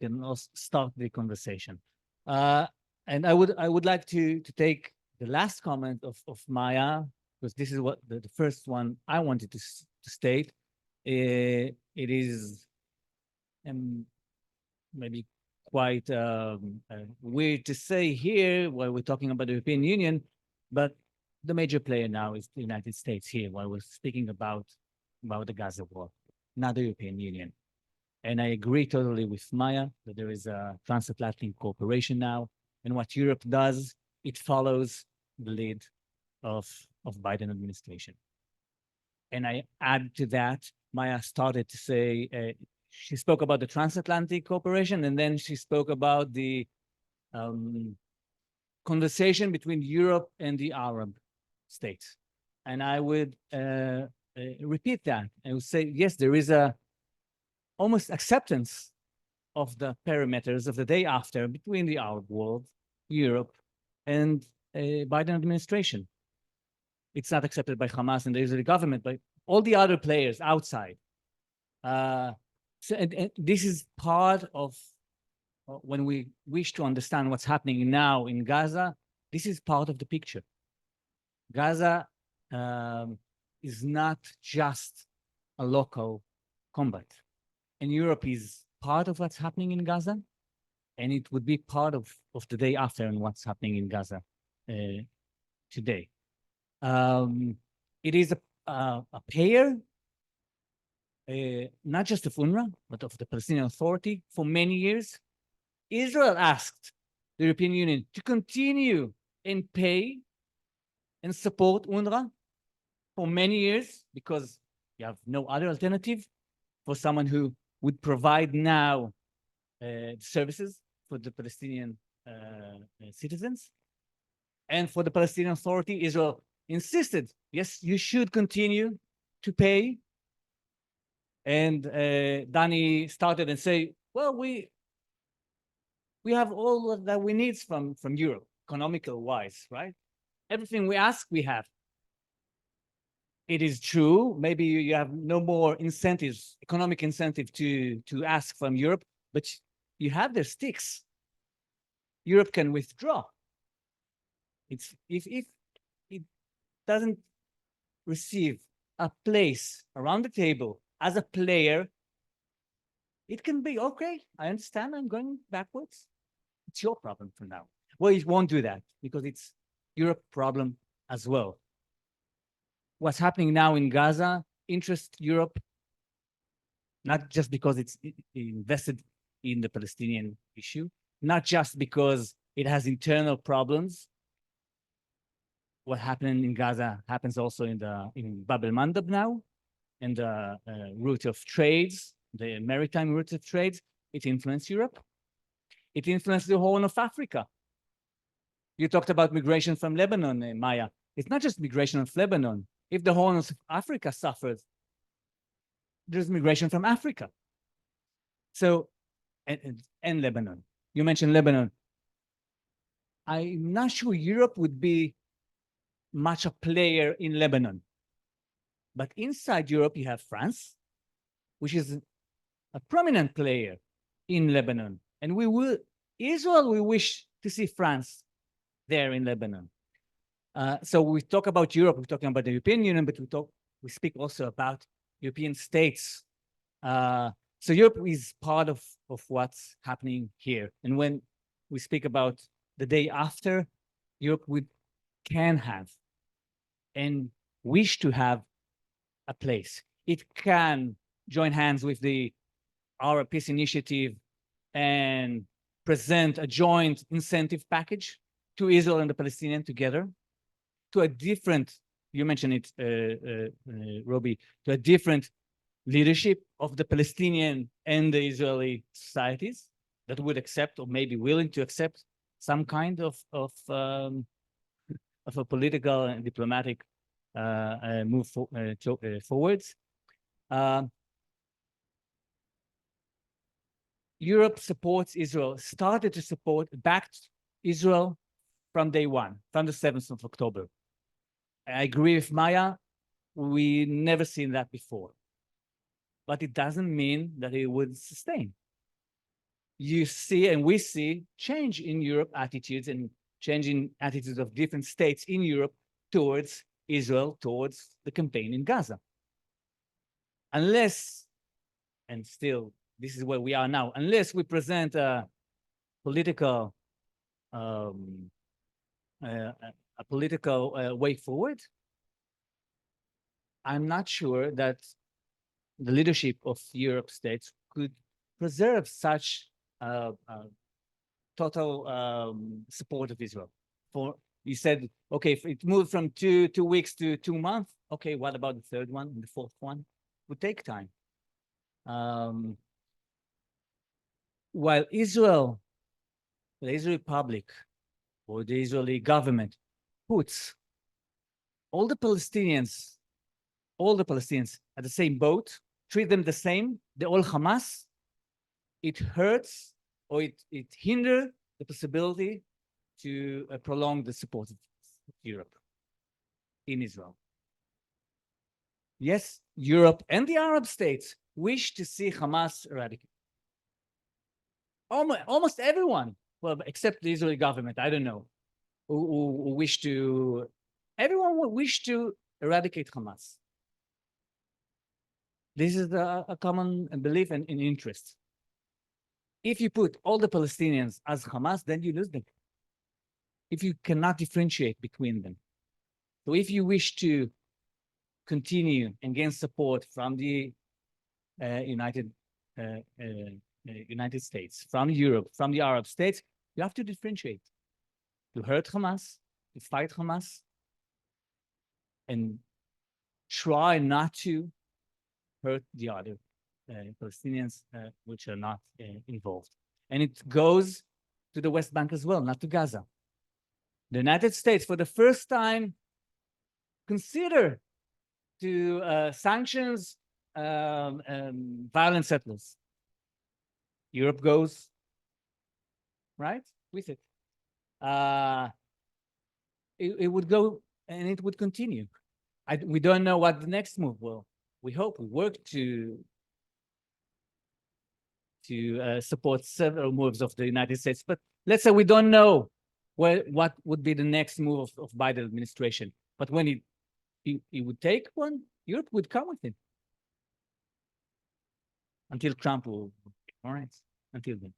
can also start the conversation. And I would like to take the last comment of Maya, because this is what the first one I wanted to state. It is maybe quite weird to say here while we're talking about the European Union, but the major player now is the United States here while we're speaking about the Gaza war, not the European Union. And I agree totally with Maya that there is a transatlantic cooperation now, and what Europe does, it follows the lead of Biden administration. And I add to that, Maya started to say, she spoke about the transatlantic cooperation, and then she spoke about the conversation between Europe and the Arab states. And I would repeat that. I would say, yes, there is a almost acceptance of the perimeters of the day after between the Arab world, Europe, and Biden administration. It's not accepted by Hamas and the Israeli government, but all the other players outside. So and this is part of when we wish to understand what's happening now in Gaza, this is part of the picture. Gaza is not just a local combat, and Europe is part of what's happening in Gaza, and it would be part of the day after and what's happening in Gaza today. It is a payer, not just of UNRWA, but of the Palestinian Authority for many years. Israel asked the European Union to continue and pay and support UNRWA for many years because you have no other alternative for someone who would provide now services for the Palestinian citizens. And for the Palestinian Authority, Israel insisted, yes, you should continue to pay. And Danny started and say, well, we have all that we need from Europe, economical wise, right? Everything we ask, we have. It is true, maybe you have no more incentives, economic incentive to ask from Europe, but you have their sticks. Europe can withdraw. If it doesn't receive a place around the table as a player, it can be, okay, I understand, I'm going backwards. It's your problem for now. Well, it won't do that because it's Europe's problem as well. What's happening now in Gaza interests Europe, not just because it's invested in the Palestinian issue, not just because it has internal problems. What happened in Gaza happens also in Bab el-Mandab now, and the route of trades, the maritime routes of trades. It influenced Europe. It influenced the Horn of Africa. You talked about migration from Lebanon, Maya. It's not just migration of Lebanon. If the Horn of Africa suffers, there's migration from Africa. So, and Lebanon. You mentioned Lebanon. I'm not sure Europe would be much a player in Lebanon. But inside Europe, you have France, which is a prominent player in Lebanon. And Israel, we wish to see France there in Lebanon. So we talk about Europe, we're talking about the European Union, but we speak also about European states. So Europe is part of what's happening here. And when we speak about the day after, Europe can have and wish to have a place. It can join hands with the Arab Peace Initiative and present a joint incentive package to Israel and the Palestinian together, to a different, you mentioned it, Roby, to a different leadership of the Palestinian and the Israeli societies that would accept or maybe willing to accept some kind of a political and diplomatic move forwards. Europe supports Israel, started to support, backed Israel from day one, from the 7th of October. I agree with Maya, we never seen that before. But it doesn't mean that it would sustain. You see, and we see, change in Europe attitudes and changing attitudes of different states in Europe towards Israel, towards the campaign in Gaza. Unless, and still, this is where we are now, unless we present a political way forward, I'm not sure that the leadership of Europe states could preserve such total support of Israel. You said, okay, if it moved from two weeks to 2 months, okay, what about the third one and the fourth one? It would take time. While Israel, the Israeli public or the Israeli government puts all the Palestinians at the same boat, treat them the same, they're all Hamas, it hurts or it hinders the possibility to prolong the support of Europe in Israel. Yes, Europe and the Arab states wish to see Hamas eradicated. almost everyone, well, except the Israeli government, I don't know, who wish to, everyone would wish to eradicate Hamas. This is a common belief and interest. If you put all the Palestinians as Hamas, then you lose them. If you cannot differentiate between them. So if you wish to continue and gain support from the United States, from Europe, from the Arab states, you have to differentiate. To hurt Hamas, to fight Hamas, and try not to hurt the other Palestinians which are not involved. And it goes to the West Bank as well, not to Gaza. The United States, for the first time, consider to sanctions violent settlers. Europe goes right with it. It would go and it would continue. We don't know what the next move will. We hope we work to support several moves of the United States, but let's say we don't know what would be the next move of Biden administration. But when he would take one, Europe would come with it. Until Trump will, all right, until then.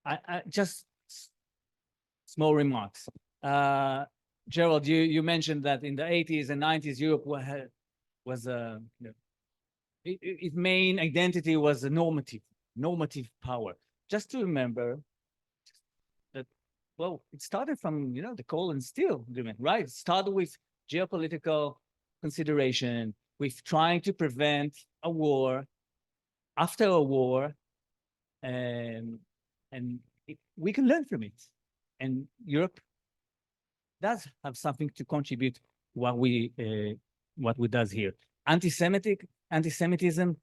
I just small remarks. Gerald, you mentioned that in the 80s and 90s, Europe was its main identity was a normative power. Just to remember that, well, it started from, the coal and steel agreement, right? It started with geopolitical consideration, with trying to prevent a war, after a war, and we can learn from it. And Europe does have something to contribute what we does here. Anti-Semitism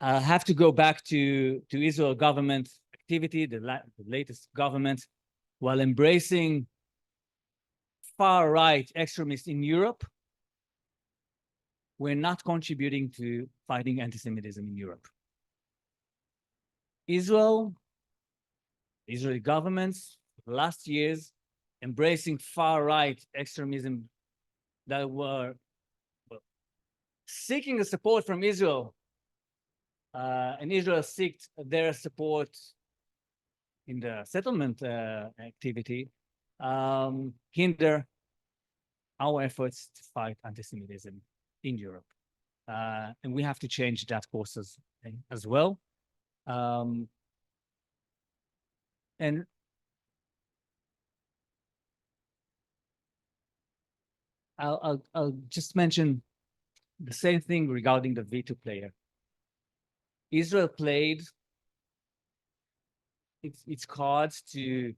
have to go back to Israel government activity, the latest government, while embracing far-right extremists in Europe. We're not contributing to fighting anti-Semitism in Europe. Israeli governments, last years, embracing far-right extremism that were seeking the support from Israel, and Israel sought their support in the settlement activity, hinder our efforts to fight anti-Semitism in Europe. And we have to change that course as well. And I'll just mention the same thing regarding the veto player. Israel played its cards to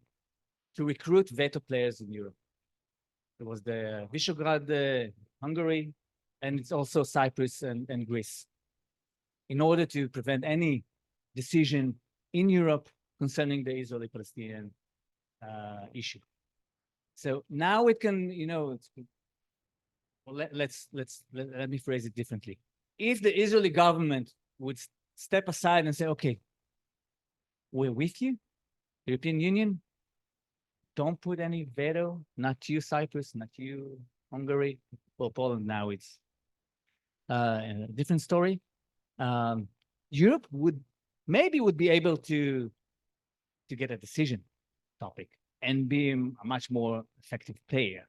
recruit veto players in Europe. There was the Visegrad, Hungary, and it's also Cyprus and Greece, in order to prevent any decision in Europe concerning the Israeli-Palestinian issue. So now it can, well, let me phrase it differently. If the Israeli government would step aside and say, okay, we're with you, European Union, don't put any veto, not you, Cyprus, not you, Hungary. Well, Poland now it's a different story. Europe would be able to get a decision topic and be a much more effective player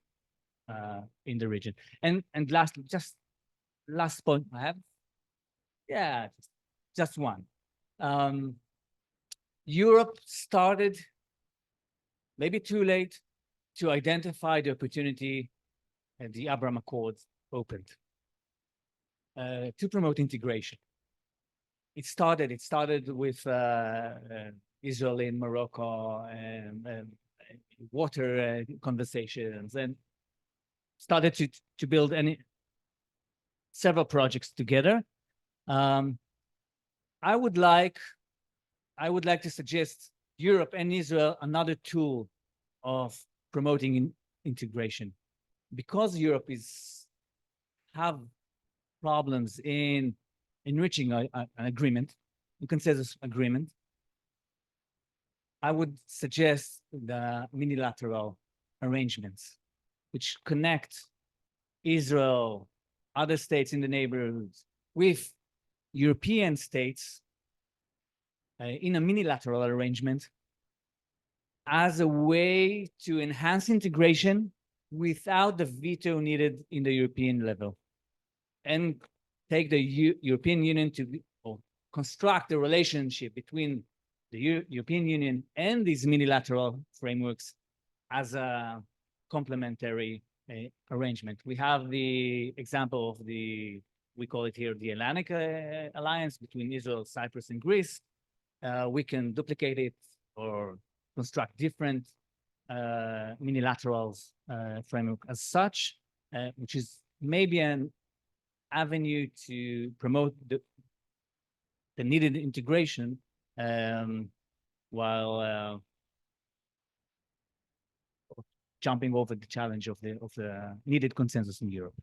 in the region. And lastly, just last point I have. Yeah, just one. Europe started, maybe too late, to identify the opportunity and the Abraham Accords opened to promote integration. It started with Israel and Morocco and water conversations, and started to build several projects together. I would like to suggest Europe and Israel another tool of promoting integration, because Europe have problems in reaching an agreement. consensus agreement, I would suggest the unilateral arrangements, which connect Israel, other states in the neighborhoods with European states in a unilateral arrangement as a way to enhance integration without the veto needed in the European level, and take the European Union to or construct a relationship between the European Union and these unilateral frameworks as a complementary arrangement. We have the example of we call it here the Atlantic Alliance between Israel, Cyprus, and Greece. We can duplicate it or construct different unilaterals framework as such, which is maybe an avenue to promote the needed integration while jumping over the challenge of the needed consensus in Europe.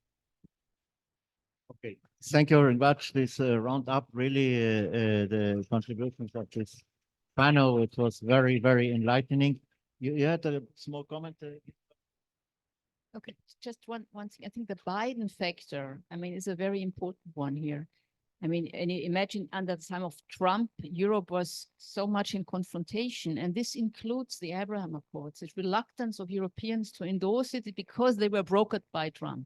Okay, thank you very much. This roundup, really, the contributions of this panel, it was very, very enlightening. You had a small comment? Okay, just one thing. I think the Biden factor, I mean, is a very important one here. I mean, and imagine under the time of Trump, Europe was so much in confrontation, and this includes the Abraham Accords, the reluctance of Europeans to endorse it because they were brokered by Trump.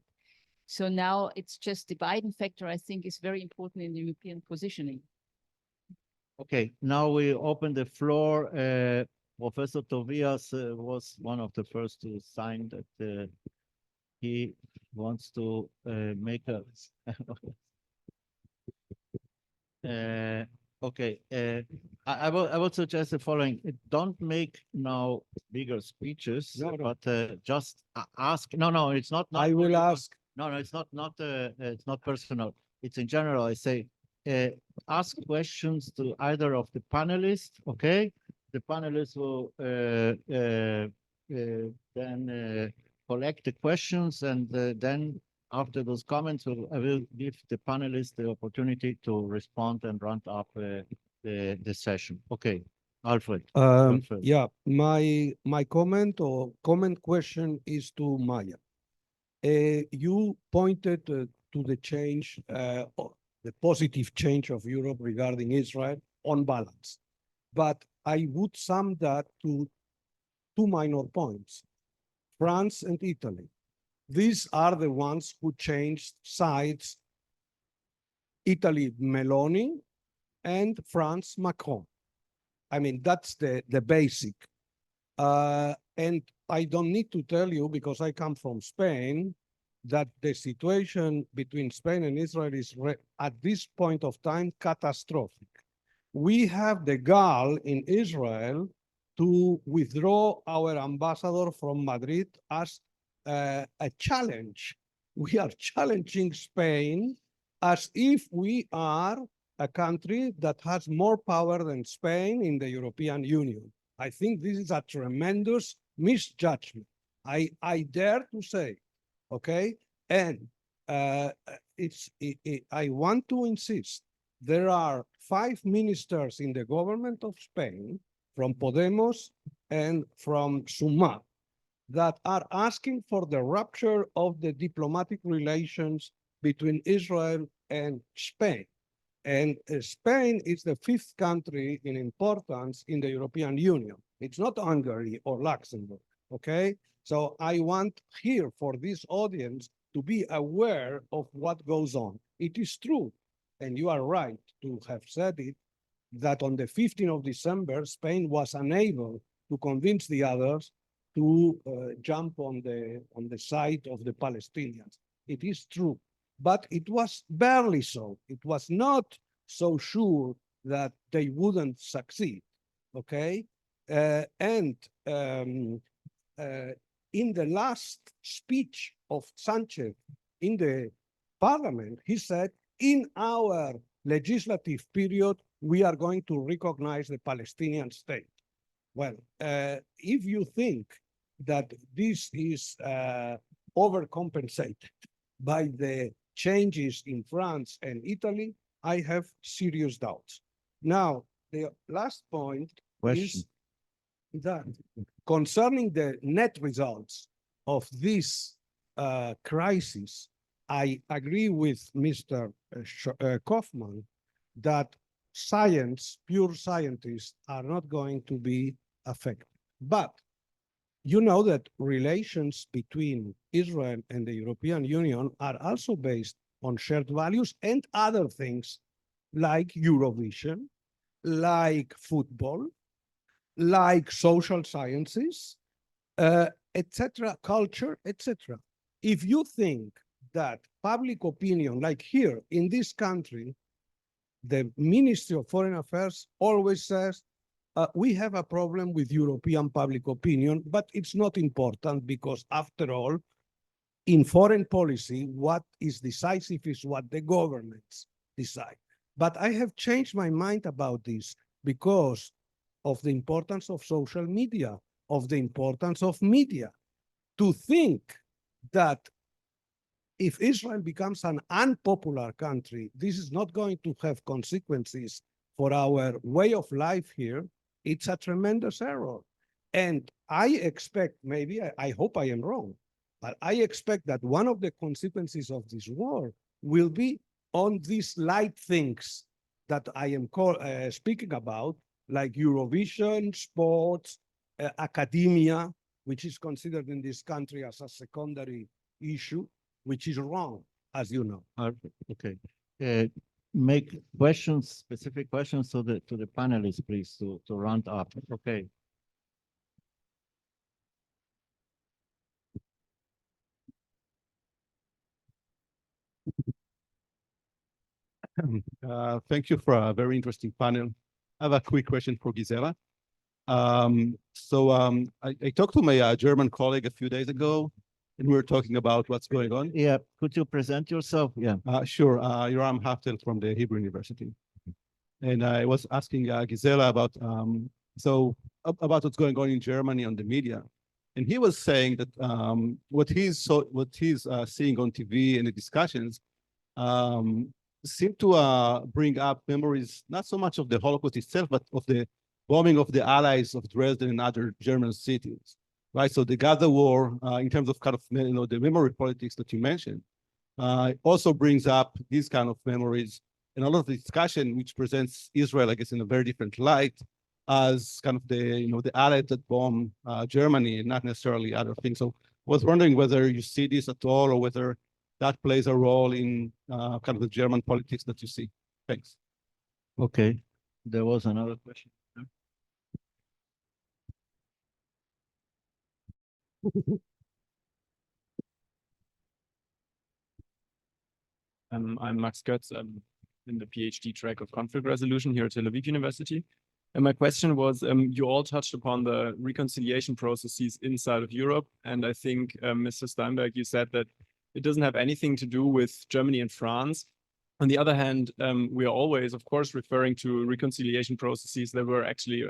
So now it's just the Biden factor, I think, is very important in the European positioning. Okay, now we open the floor. Professor Tobias was one of the first to sign that he wants to make a okay, I would suggest the following. Don't make now bigger speeches, but just ask. No, it's not. I will ask. No, it's not it's not personal. It's in general. I say, ask questions to either of the panelists. Okay, the panelists will then collect the questions, and then after those comments, I will give the panelists the opportunity to respond and round up the session. Okay, Alfred. Alfred. Yeah, my comment or comment question is to Maya. You pointed to the change, the positive change of Europe regarding Israel on balance, but I would sum that to two minor points: France and Italy. These are the ones who changed sides. Italy, Meloni, and France, Macron. I mean, that's the basic. And I don't need to tell you, because I come from Spain, that the situation between Spain and Israel is, at this point of time, catastrophic. We have the gall in Israel to withdraw our ambassador from Madrid as a challenge. We are challenging Spain as if we are a country that has more power than Spain in the European Union. I think this is a tremendous misjudgment. I dare to say, okay? And I want to insist, there are 5 ministers in the government of Spain from Podemos and from Sumar that are asking for the rupture of the diplomatic relations between Israel and Spain. And Spain is the 5th country in importance in the European Union. It's not Hungary or Luxembourg, okay? So I want here for this audience to be aware of what goes on. It is true, and you are right to have said it, that on the 15th of December, Spain was unable to convince the others to jump on the side of the Palestinians. It is true, but it was barely so. It was not so sure that they wouldn't succeed, okay? In the last speech of Sanchez in the parliament, he said, in our legislative period, we are going to recognize the Palestinian state. Well, if you think that this is overcompensated by the changes in France and Italy, I have serious doubts. Now, the last point Question. is that concerning the net results of this crisis, I agree with Mr. Kaufman that science, pure scientists are not going to be affected. But you know that relations between Israel and the European Union are also based on shared values and other things like Eurovision, like football, like social sciences, etc., culture, etc. If you think that public opinion, like here in this country, the Ministry of Foreign Affairs always says, we have a problem with European public opinion, but it's not important because after all, in foreign policy, what is decisive is what the governments decide. But I have changed my mind about this because of the importance of social media, of the importance of media. To think that if Israel becomes an unpopular country, this is not going to have consequences for our way of life here. It's a tremendous error. And I expect, maybe, I hope I am wrong, but I expect that one of the consequences of this war will be on these light things that I am speaking about, like Eurovision, sports, academia, which is considered in this country as a secondary issue, which is wrong, as you know. Okay. Make questions, specific questions to the panelists, please, to round up. Okay. Thank you for a very interesting panel. I have a quick question for Gisela. I talked to my German colleague a few days ago, and we were talking about what's going on. Yeah, could you present yourself? Yeah. Sure, Yoram Haftel from the Hebrew University. And I was asking Gisela about about what's going on in Germany on the media. And he was saying that what he's seeing on TV and the discussions seem to bring up memories, not so much of the Holocaust itself, but of the bombing of the Allies of Dresden and other German cities, right? So the Gaza war, in terms of kind of, the memory politics that you mentioned, also brings up these kind of memories and a lot of the discussion, which presents Israel, I guess, in a very different light as kind of the Allies that bomb Germany and not necessarily other things. So I was wondering whether you see this at all or whether that plays a role in kind of the German politics that you see. Thanks. Okay. There was another question. I'm Max Götz. I'm in the PhD track of conflict resolution here at Tel Aviv University. And my question was, you all touched upon the reconciliation processes inside of Europe. And I think, Mr. Steinberg, you said that it doesn't have anything to do with Germany and France. On the other hand, we are always, of course, referring to reconciliation processes that were actually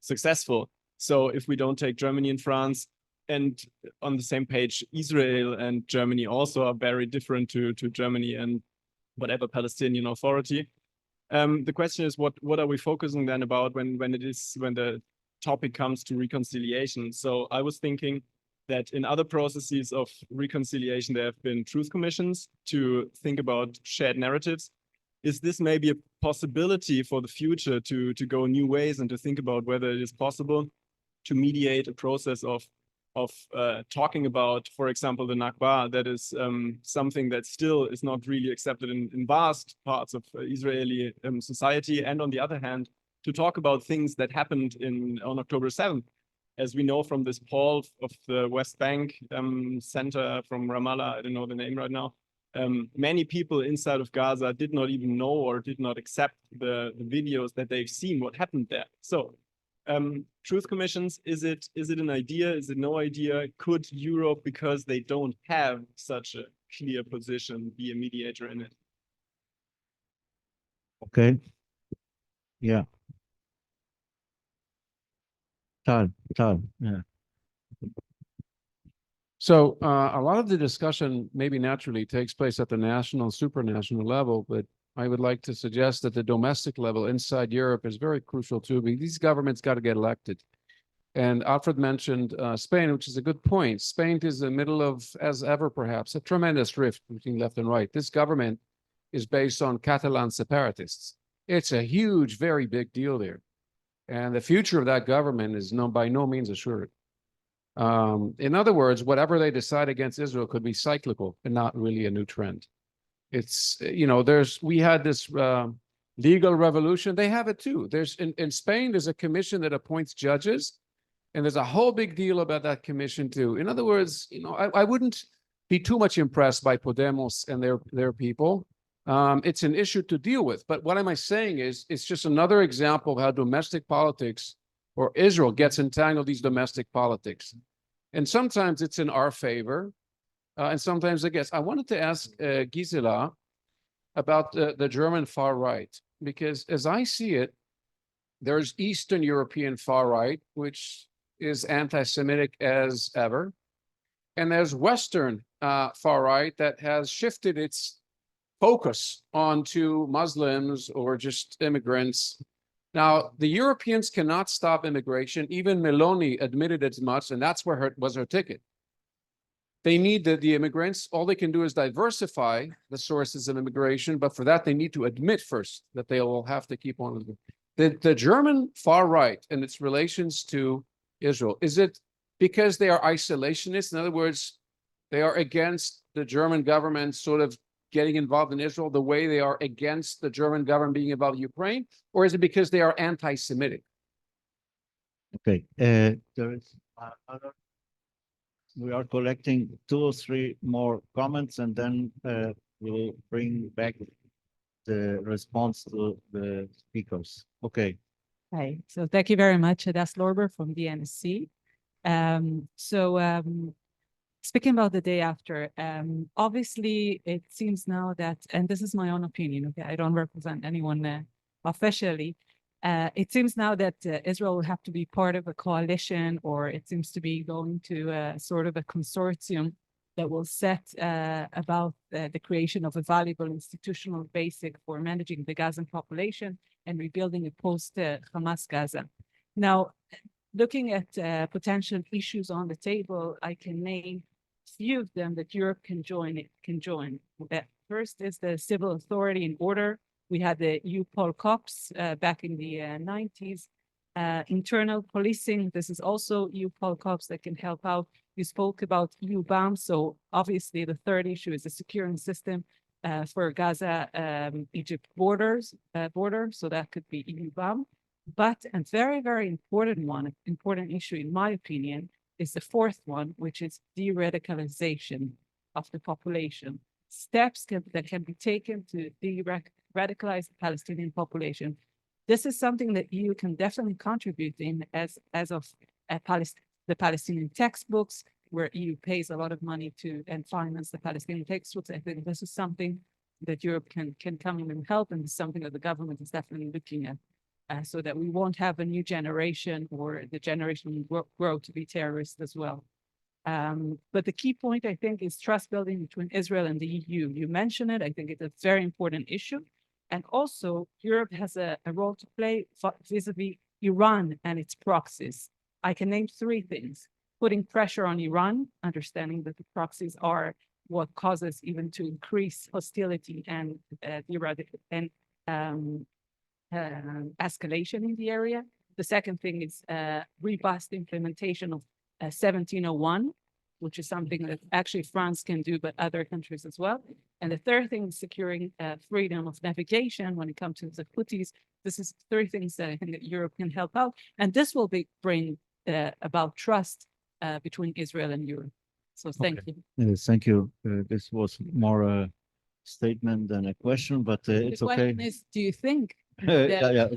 successful. So if we don't take Germany and France, and on the same page, Israel and Germany also are very different to Germany and whatever Palestinian Authority. The question is, what are we focusing then about when the topic comes to reconciliation? So I was thinking that in other processes of reconciliation, there have been truth commissions to think about shared narratives. Is this maybe a possibility for the future to go new ways and to think about whether it is possible to mediate a process of talking about, for example, the Nakba, that is something that still is not really accepted in vast parts of Israeli society. And on the other hand, to talk about things that happened on October 7th. As we know from this poll of the West Bank Center from Ramallah, I don't know the name right now, many people inside of Gaza did not even know or did not accept the videos that they've seen what happened there. So truth commissions, is it an idea? Is it no idea? Could Europe, because they don't have such a clear position, be a mediator in it? Okay. Yeah. Tal, yeah. So a lot of the discussion maybe naturally takes place at the national, supranational level, but I would like to suggest that the domestic level inside Europe is very crucial too, because these governments got to get elected. And Alfred mentioned Spain, which is a good point. Spain is in the middle of, as ever perhaps, a tremendous rift between left and right. This government is based on Catalan separatists. It's a huge, very big deal there. And the future of that government is by no means assured. In other words, whatever they decide against Israel could be cyclical and not really a new trend. It's, we had this legal revolution. They have it too. In Spain, there's a commission that appoints judges, and there's a whole big deal about that commission too. In other words, I wouldn't be too much impressed by Podemos and their people. It's an issue to deal with. But what am I saying is, it's just another example of how domestic politics, or Israel gets entangled in these domestic politics. And sometimes it's in our favor, and sometimes against. I wanted to ask Gisela about the German far right, because as I see it, there's Eastern European far right, which is anti-Semitic as ever. And there's Western far right that has shifted its focus onto Muslims or just immigrants. Now, the Europeans cannot stop immigration. Even Meloni admitted as much, and that's where was her ticket. They need the immigrants. All they can do is diversify the sources of immigration, but for that, they need to admit first that they will have to keep on. The German far right and its relations to Israel, is it because they are isolationists? In other words, they are against the German government sort of getting involved in Israel the way they are against the German government being involved in Ukraine? Or is it because they are anti-Semitic? Okay, there is we are collecting 2 or 3 more comments, and then we'll bring back the response to the speakers. Okay. Hi, so thank you very much. Das Lorber from the NSC. Speaking about the day after, obviously it seems now that, and this is my own opinion, okay, I don't represent anyone officially. It seems now that Israel will have to be part of a coalition, or it seems to be going to sort of a consortium that will set about the creation of a valuable institutional basic for managing the Gazan population and rebuilding a post-Hamas Gaza. Now, looking at potential issues on the table, I can name few of them that Europe can join. First is the civil authority and order. We had the EU-Pol COPS back in the 90s. Internal policing, this is also EU-Pol COPS that can help out. You spoke about EU-BAM, so obviously the third issue is the securing system for Gaza-Egypt border, so that could be EU-BAM. But a very, very important issue in my opinion, is the fourth one, which is de-radicalization of the population. Steps that can be taken to de-radicalize the Palestinian population. This is something that EU can definitely contribute in as of the Palestinian textbooks, where EU pays a lot of money to and finance the Palestinian textbooks. I think this is something that Europe can come in and help, and something that the government is definitely looking at. So that we won't have a new generation, or the generation will grow to be terrorists as well. But the key point, I think, is trust building between Israel and the EU. You mentioned it. I think it's a very important issue. And also, Europe has a role to play vis-a-vis Iran and its proxies. I can name 3 things: putting pressure on Iran, understanding that the proxies are what causes even to increase hostility and escalation in the area. The second thing is robust implementation of 1701, which is something that actually France can do, but other countries as well. And the third thing is securing freedom of navigation when it comes to the Houthis. This is 3 things that I think that Europe can help out. And this will bring about trust between Israel and Europe. So thank you. Thank you. This was more a statement than a question, but it's okay. The question is, do you think Yeah.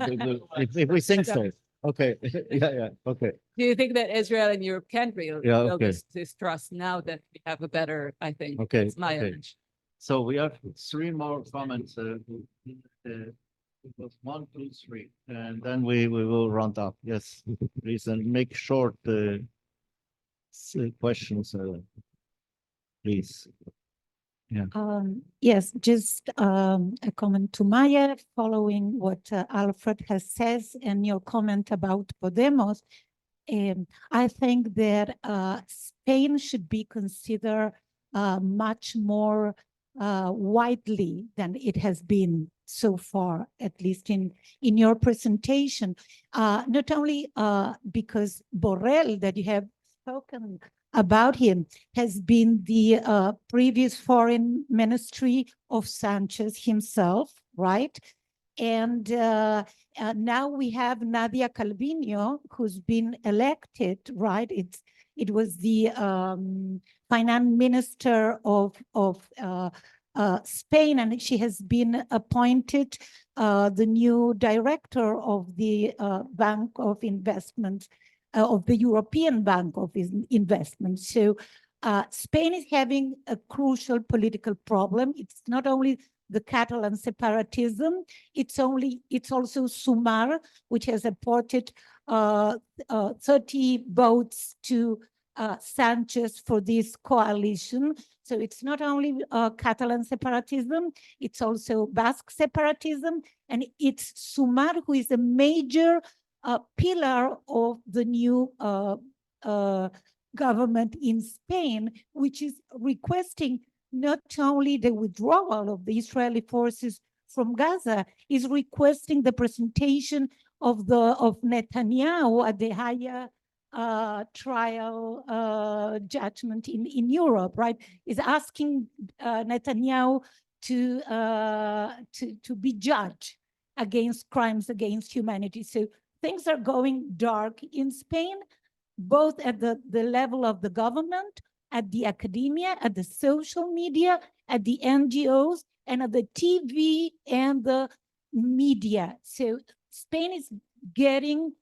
If we think so. Okay. Yeah. Okay. Do you think that Israel and Europe can build okay. this trust now that we have a better, I think, Okay. it's my Okay. image. So we have 3 more comments. It was 1, 2, 3, and then we will round up. Yes, please, and make short questions, please. Yes, just a comment to Maya, following what Alfred has says and your comment about Podemos. I think that Spain should be considered much more widely than it has been so far, at least in your presentation. Not only because Borrell, that you have spoken about him, has been the previous foreign ministry of Sanchez himself, right? And now we have Nadia Calvino, who's been elected, right? It was the finance minister of Spain, and she has been appointed the new director of the Bank of Investment, of the European Bank of Investment. So Spain is having a crucial political problem. It's not only the Catalan separatism, it's also Sumar, which has apported 30 votes to Sanchez for this coalition. So it's not only Catalan separatism, it's also Basque separatism, and it's Sumar who is a major pillar of the new government in Spain, which is requesting not only the withdrawal of the Israeli forces from Gaza, is requesting the presentation of Netanyahu at the higher trial judgment in Europe, right? Is asking Netanyahu to be judged against crimes against humanity. So things are going dark in Spain, both at the level of the government, at the academia, at the social media, at the NGOs, and at the TV and the media. So Spain is getting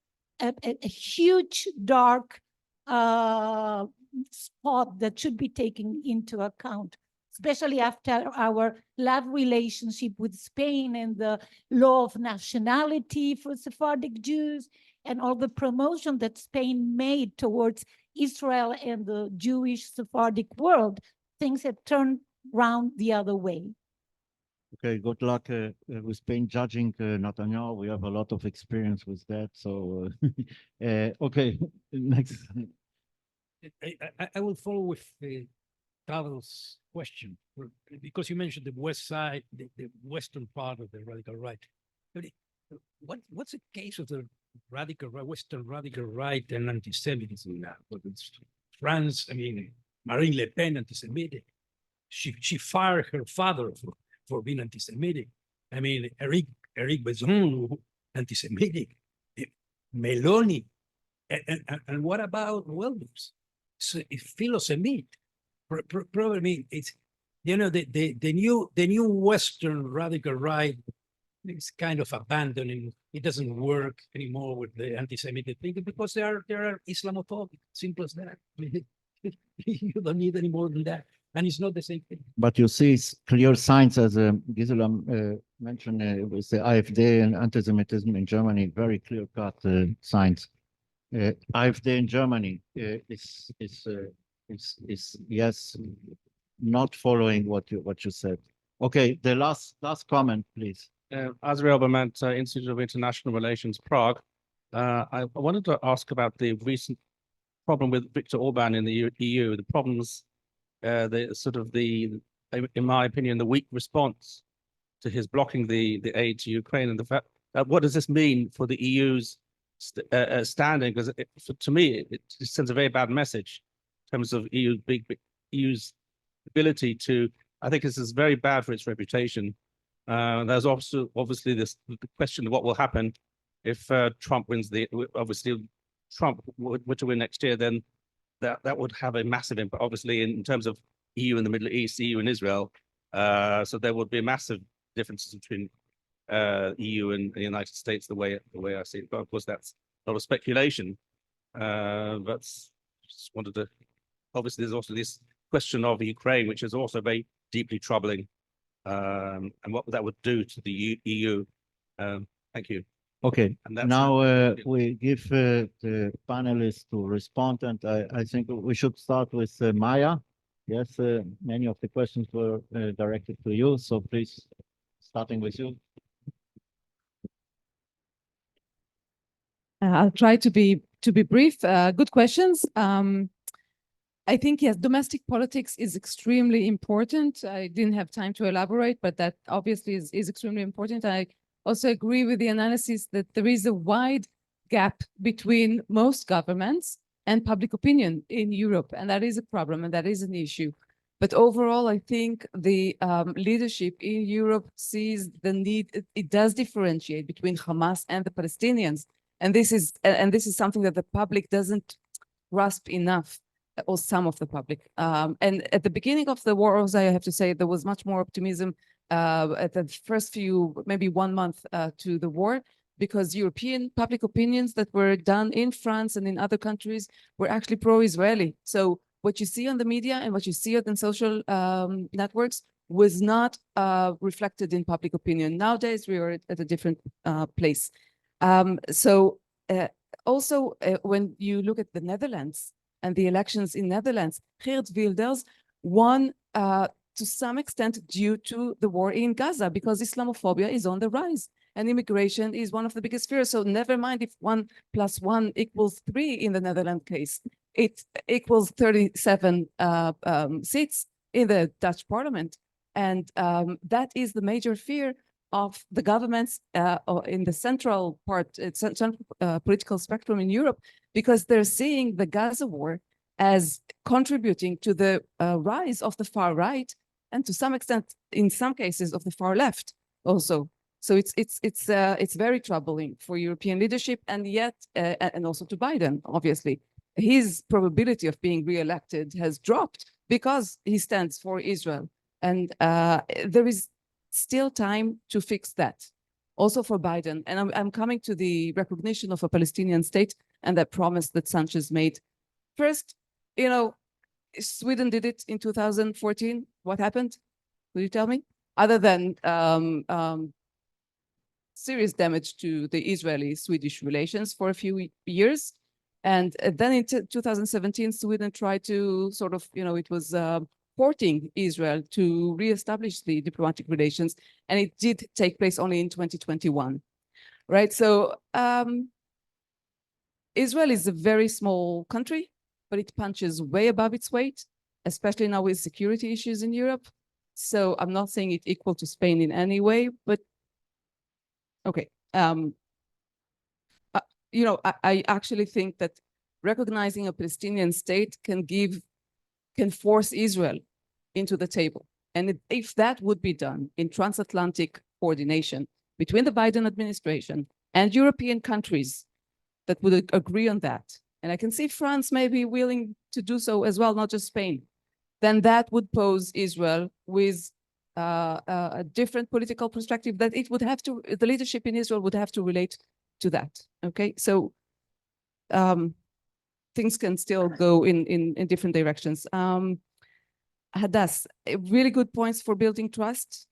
a huge dark spot that should be taken into account, especially after our love relationship with Spain and the law of nationality for Sephardic Jews and all the promotion that Spain made towards Israel and the Jewish Sephardic world. Things have turned round the other way. Okay, good luck with Spain judging Netanyahu. We have a lot of experience with that. So, okay, next. I will follow with Tavel's question, because you mentioned the west side, the western part of the radical right. What's the case of the radical right, Western radical right and anti-Semitism now? France, I mean, Marine Le Pen, anti-Semitic. She fired her father for being anti-Semitic. I mean, Eric Besson, anti-Semitic. Meloni. And what about Wilders? So it's philo-Semite. Probably it's, you know, the new Western radical right is kind of abandoning. It doesn't work anymore with the anti-Semitic thing because they are Islamophobic. Simple as that. You don't need any more than that. And it's not the same thing. But you see clear signs, as Gisela mentioned, with the AfD and anti-Semitism in Germany, very clear-cut signs. AfD in Germany is yes, not following what you said. Okay, the last comment, please. Azriel Bament, Institute of International Relations, Prague. I wanted to ask about the recent problem with Viktor Orban in the EU, the problems, in my opinion, the weak response to his blocking the aid to Ukraine, and the fact what does this mean for the EU's standing? Because to me, it sends a very bad message in terms of EU's ability to. I think this is very bad for its reputation. There's also obviously the question of what will happen if Trump wins obviously Trump were to win next year, then that would have a massive impact, obviously, in terms of EU and the Middle East, EU and Israel. So there would be massive differences between EU and the United States, the way I see it. But of course, that's a lot of speculation. But just wanted to. Obviously, there's also this question of Ukraine, which is also very deeply troubling, and what that would do to the EU. Thank you. Okay, now we give the panelists to respond, and I think we should start with Maya. Yes, many of the questions were directed to you, so please, starting with you. I'll try to be brief. Good questions. I think yes, domestic politics is extremely important. I didn't have time to elaborate, but that obviously is extremely important. I also agree with the analysis that there is a wide gap between most governments and public opinion in Europe, and that is a problem and that is an issue. But overall, I think the leadership in Europe sees the need. It does differentiate between Hamas and the Palestinians, and this is something that the public doesn't grasp enough, or some of the public. And at the beginning of the war, also, I have to say, there was much more optimism at the first few, maybe 1 month to the war, because European public opinions that were done in France and in other countries were actually pro-Israeli. So what you see on the media and what you see on social networks was not reflected in public opinion. Nowadays, we are at a different place. Also, when you look at the Netherlands and the elections in Netherlands, Geert Wilders won to some extent due to the war in Gaza, because Islamophobia is on the rise and immigration is one of the biggest fears. So never mind if 1 + 1 = 3 in the Netherlands case, it equals 37 seats in the Dutch parliament. And that is the major fear of the governments in the central part, central political spectrum in Europe, because they're seeing the Gaza war as contributing to the rise of the far right, and to some extent, in some cases, of the far left also. So it's very troubling for European leadership, and yet, and also to Biden, obviously, his probability of being re-elected has dropped because he stands for Israel, and there is still time to fix that, also for Biden. And I'm coming to the recognition of a Palestinian state and that promise that Sanchez made. First, Sweden did it in 2014. What happened? Will you tell me? Other than serious damage to the Israeli-Swedish relations for a few years. And then in 2017, Sweden tried to sort of, it was supporting Israel to reestablish the diplomatic relations, and it did take place only in 2021, right? So Israel is a very small country, but it punches way above its weight, especially now with security issues in Europe. So I'm not saying it equal to Spain in any way, but okay. I actually think that recognizing a Palestinian state can force Israel into the table. And if that would be done in transatlantic coordination between the Biden administration and European countries that would agree on that, and I can see France may be willing to do so as well, not just Spain, then that would pose Israel with a different political perspective that it would have to, the leadership in Israel would have to relate to that, okay? So things can still go in different directions. Hadass, really good points for building trust.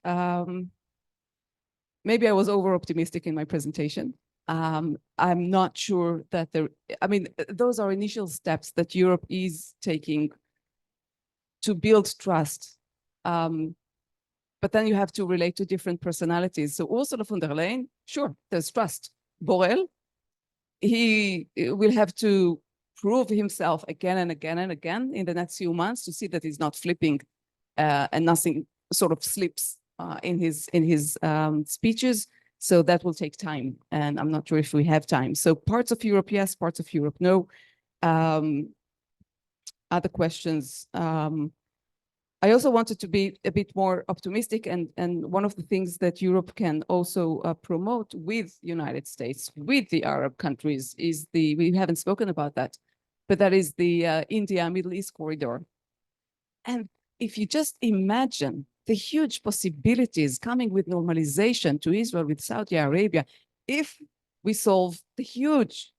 Maybe I was over-optimistic in my presentation. I'm not sure that those are initial steps that Europe is taking to build trust. But then you have to relate to different personalities. So Ursula von der Leyen, sure, there's trust. Borrell, he will have to prove himself again and again and again in the next few months to see that he's not flipping and nothing sort of slips in his speeches. So that will take time, and I'm not sure if we have time. So parts of Europe, yes, parts of Europe, no. Other questions. I also wanted to be a bit more optimistic, and one of the things that Europe can also promote with United States, with the Arab countries, is we haven't spoken about that, but that is the India Middle East corridor. And if you just imagine the huge possibilities coming with normalization to Israel with Saudi Arabia, if we solve the huge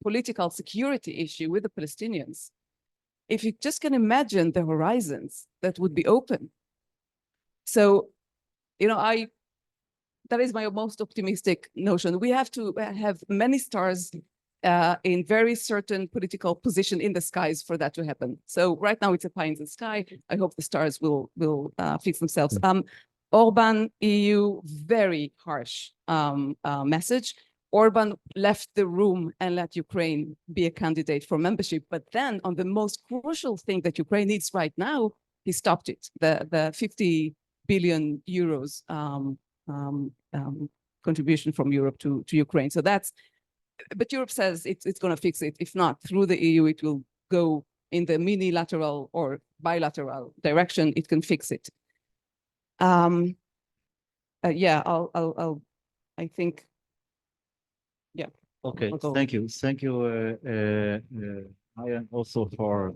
political security issue with the Palestinians, if you just can imagine the horizons that would be open. So, that is my most optimistic notion. We have to have many stars in very certain political position in the skies for that to happen. So right now it's a pie in the sky. I hope the stars will fix themselves. Orban EU, very harsh message. Orban left the room and let Ukraine be a candidate for membership. But then on the most crucial thing that Ukraine needs right now, he stopped it, the 50 billion euros contribution from Europe to Ukraine. So that's, but Europe says it's going to fix it. If not through the EU, it will go in the unilateral or bilateral direction. It can fix it. Yeah, I think, yeah. Okay, I'll go. thank you. Thank you, Maya, also for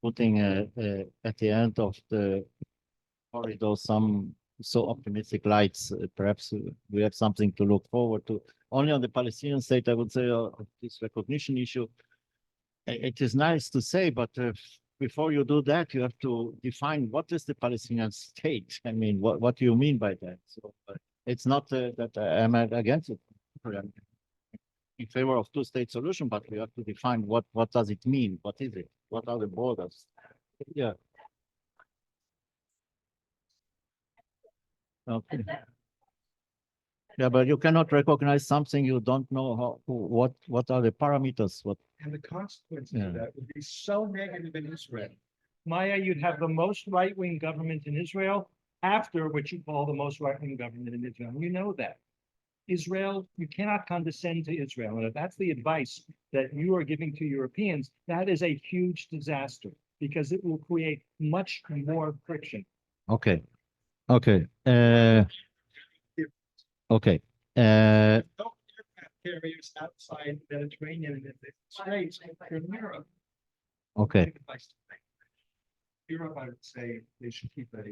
putting at the end of the corridor some so optimistic lights. Perhaps we have something to look forward to. Only on the Palestinian state, I would say this recognition issue, it is nice to say, but before you do that, you have to define what is the Palestinian state. I mean, what do you mean by that? So it's not that I'm against it. I'm in favor of two-state solution, but we have to define what does it mean? What is it? What are the borders? Yeah. Okay. Yeah, but you cannot recognize something you don't know how, what are the parameters, what. And the consequences Yeah. of that would be so negative in Israel. Maya, you'd have the most right-wing government in Israel after what you call the most right-wing government in Israel. You know that. Israel, you cannot condescend to Israel. And if that's the advice that you are giving to Europeans, that is a huge disaster because it will create much more friction. Okay. Okay. Okay. No aircraft carriers outside the Mediterranean and the Straits in Europe. Okay. Europe, I would say they should keep that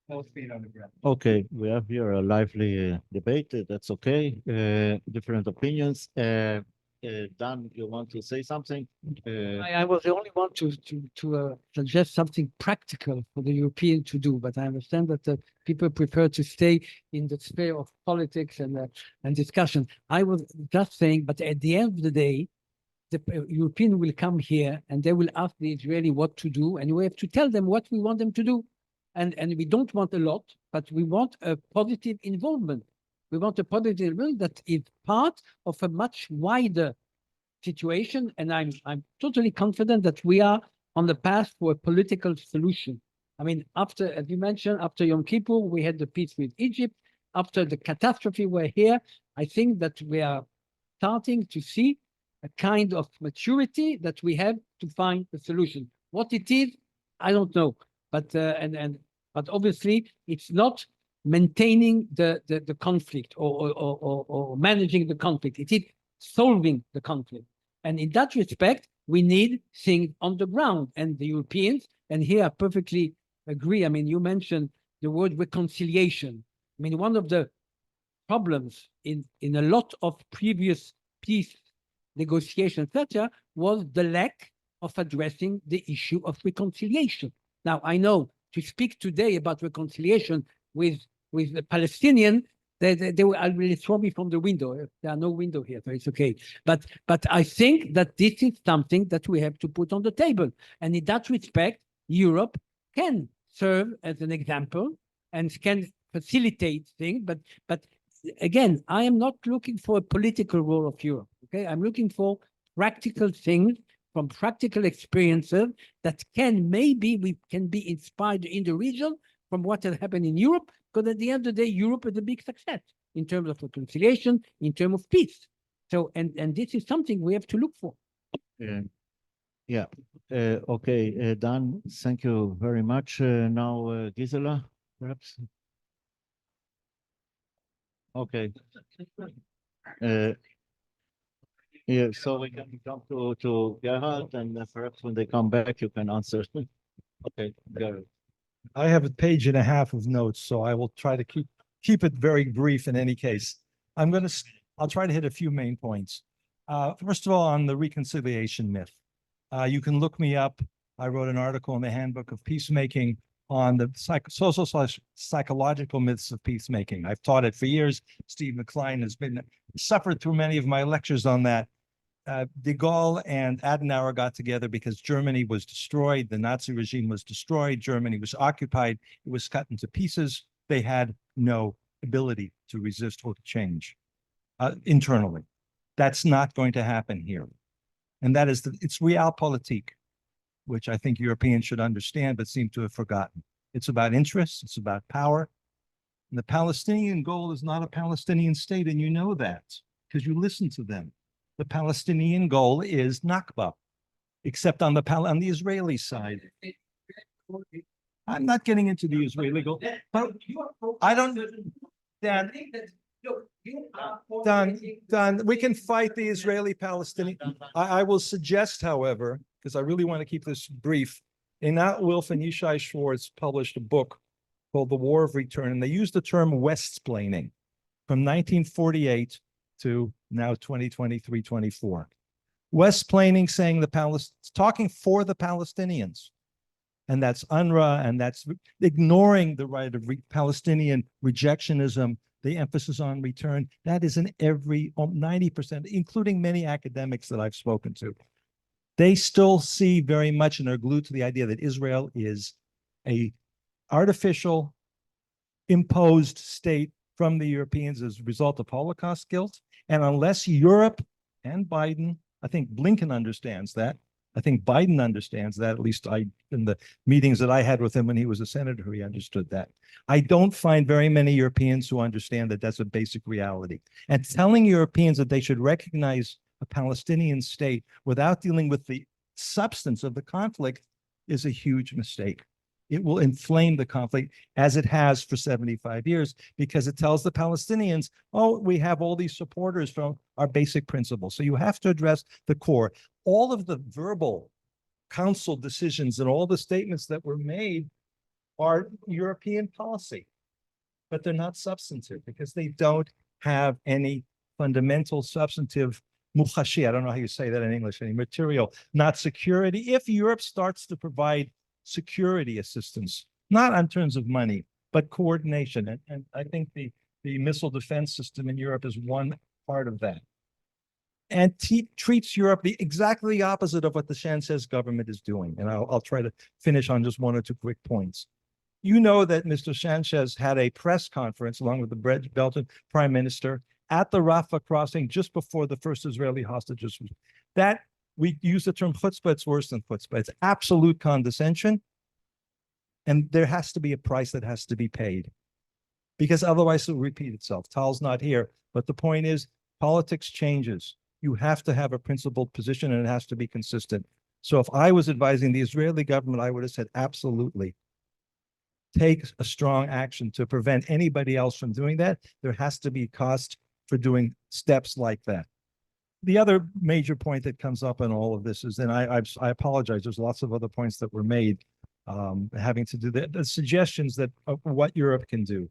both feet on the ground. Okay, we have here a lively debate. That's okay. Different opinions. Dan, you want to say something? I was the only one to suggest something practical for the European to do, but I understand that people prefer to stay in the sphere of politics and discussion. I was just saying, but at the end of the day, the European will come here and they will ask the Israeli what to do, and we have to tell them what we want them to do. And we don't want a lot, but we want a positive involvement. We want a positive involvement that is part of a much wider situation. And I'm totally confident that we are on the path for a political solution. I mean, after, as you mentioned, after Yom Kippur, we had the peace with Egypt. After the catastrophe we're here, I think that we are starting to see a kind of maturity that we have to find a solution. What it is, I don't know. But obviously, it's not maintaining the conflict or managing the conflict. It is solving the conflict. And in that respect, we need things on the ground. And the Europeans, and here I perfectly agree. I mean, you mentioned the word reconciliation. I mean, one of the problems in a lot of previous peace negotiations, etc., was the lack of addressing the issue of reconciliation. Now, I know to speak today about reconciliation with the Palestinian, they will really throw me from the window. There are no window here, so it's okay. But I think that this is something that we have to put on the table. And in that respect, Europe can serve as an example and can facilitate things. But again, I am not looking for a political role of Europe. Okay, I'm looking for practical things from practical experiences that maybe we can be inspired in the region from what has happened in Europe, because at the end of the day, Europe is a big success in terms of reconciliation, in terms of peace. So, and this is something we have to look for. Yeah. Okay, Dan, thank you very much. Now, Gisela, perhaps. Okay. Yeah, so we can jump to Gerhard, and perhaps when they come back, you can answer. Okay, Gerhard. I have a page and a half of notes, so I will try to keep it very brief in any case. I'll try to hit a few main points. First of all, on the reconciliation myth. You can look me up. I wrote an article in the Handbook of Peacemaking on the social/psychological myths of peacemaking. I've taught it for years. Steve McCline has suffered through many of my lectures on that. de Gaulle and Adenauer got together because Germany was destroyed. The Nazi regime was destroyed. Germany was occupied. It was cut into pieces. They had no ability to resist or to change internally. That's not going to happen here. And that is, it's realpolitik, which I think Europeans should understand, but seem to have forgotten. It's about interests. It's about power. And the Palestinian goal is not a Palestinian state, and you know that because you listen to them. The Palestinian goal is Nakba, except on the Israeli side. I'm not getting into the Israeli goal, but I don't. Dan, we can fight the Israeli-Palestinian. I will suggest, however, because I really want to keep this brief, Einat Wilf and Yishai Schwartz published a book called The War of Return, and they used the term Westsplaining from 1948 to now 2023-24. Westsplaining saying talking for the Palestinians. And that's UNRWA, and that's ignoring the right of Palestinian rejectionism, the emphasis on return. That is in every 90%, including many academics that I've spoken to. They still see very much and are glued to the idea that Israel is a artificial, imposed state from the Europeans as a result of Holocaust guilt. And unless Europe and Biden, I think Blinken understands that. I think Biden understands that, at least in the meetings that I had with him when he was a senator, he understood that. I don't find very many Europeans who understand that that's a basic reality. And telling Europeans that they should recognize a Palestinian state without dealing with the substance of the conflict is a huge mistake. It will inflame the conflict as it has for 75 years because it tells the Palestinians, oh, we have all these supporters from our basic principles. So you have to address the core. All of the verbal council decisions and all the statements that were made are European policy, but they're not substantive because they don't have any fundamental substantive muhashi, I don't know how you say that in English, any material, not security. If Europe starts to provide security assistance, not in terms of money, but coordination. And I think the missile defense system in Europe is one part of that. And treats Europe exactly the opposite of what the Sanchez government is doing. And I'll try to finish on just one or two quick points. You know that Mr. Sanchez had a press conference along with the Belgian prime minister at the Rafah crossing just before the first Israeli hostages. That we use the term chutzpah, it's worse than chutzpah. It's absolute condescension. And there has to be a price that has to be paid because otherwise it'll repeat itself. Tal's not here, but the point is politics changes. You have to have a principled position and it has to be consistent. So if I was advising the Israeli government, I would have said, absolutely. Take a strong action to prevent anybody else from doing that. There has to be cost for doing steps like that. The other major point that comes up in all of this is, and I apologize, there's lots of other points that were made having to do the suggestions that of what Europe can do.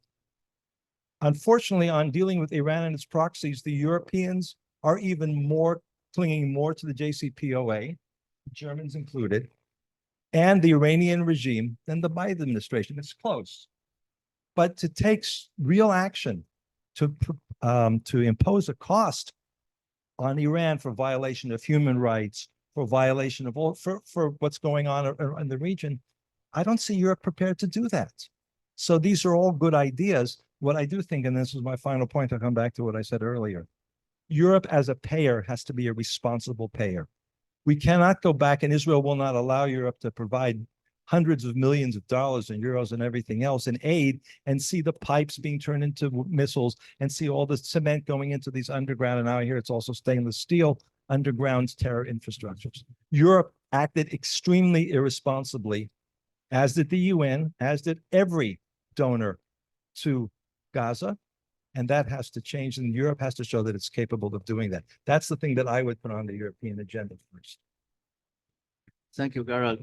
Unfortunately, on dealing with Iran and its proxies, the Europeans are even more clinging more to the JCPOA, Germans included, and the Iranian regime than the Biden administration. It's close. But to take real action to impose a cost on Iran for violation of human rights, for violation of all, for what's going on in the region, I don't see Europe prepared to do that. So these are all good ideas. What I do think, and this is my final point, I'll come back to what I said earlier, Europe as a payer has to be a responsible payer. We cannot go back, and Israel will not allow Europe to provide hundreds of millions of dollars and euros and everything else in aid and see the pipes being turned into missiles and see all the cement going into these underground, and now here it's also stainless steel underground terror infrastructures. Europe acted extremely irresponsibly, as did the UN, as did every donor to Gaza, and that has to change, and Europe has to show that it's capable of doing that. That's the thing that I would put on the European agenda first. Thank you, Gerald.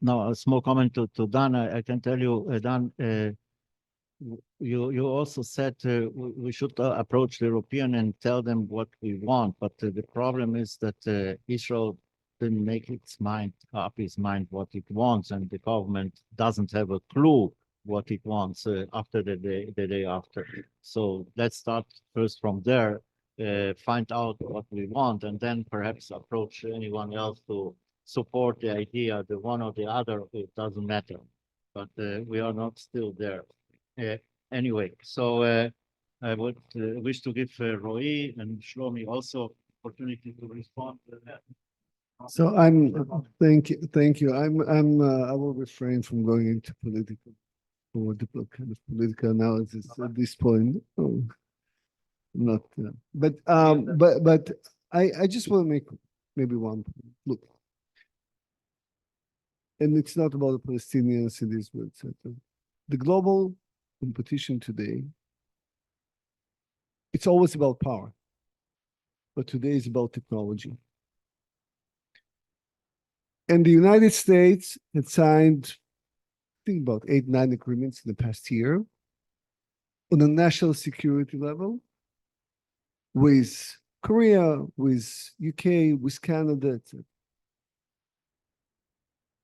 Now, a small comment to Dan. I can tell you, Dan, you also said we should approach the European and tell them what we want. But the problem is that Israel didn't make up its mind what it wants, and the government doesn't have a clue what it wants after the day after. So let's start first from there. find out what we want and then perhaps approach anyone else to support the idea, the one or the other, it doesn't matter. But we are not still there. Anyway, so I would wish to give Roy and Shlomi also opportunity to respond to that. So thank you. I will refrain from going into political or the kind of political analysis at this point. Oh, not, but I just want to make maybe one point. Look, and it's not about the Palestinians, it is, etc. The global competition today, it's always about power, but today is about technology. And the United States had signed, I think, about 8, 9 agreements in the past year on a national security level with Korea, with UK, with Canada, etc.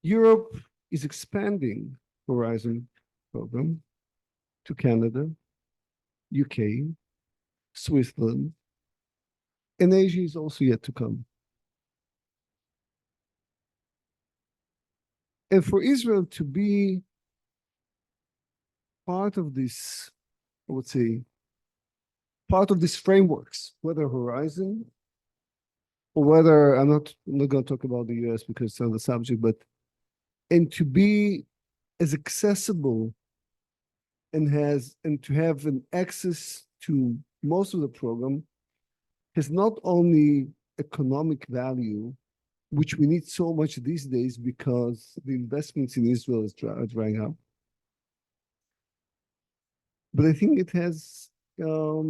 Europe is expanding Horizon program to Canada, UK, Switzerland, and Asia is also yet to come. And for Israel to be part of this, I would say, part of these frameworks, whether Horizon or whether, I'm not going to talk about the US because it's not the subject, but, and to be as accessible and to have an access to most of the program has not only economic value, which we need so much these days because the investments in Israel are drying up. But I think it has a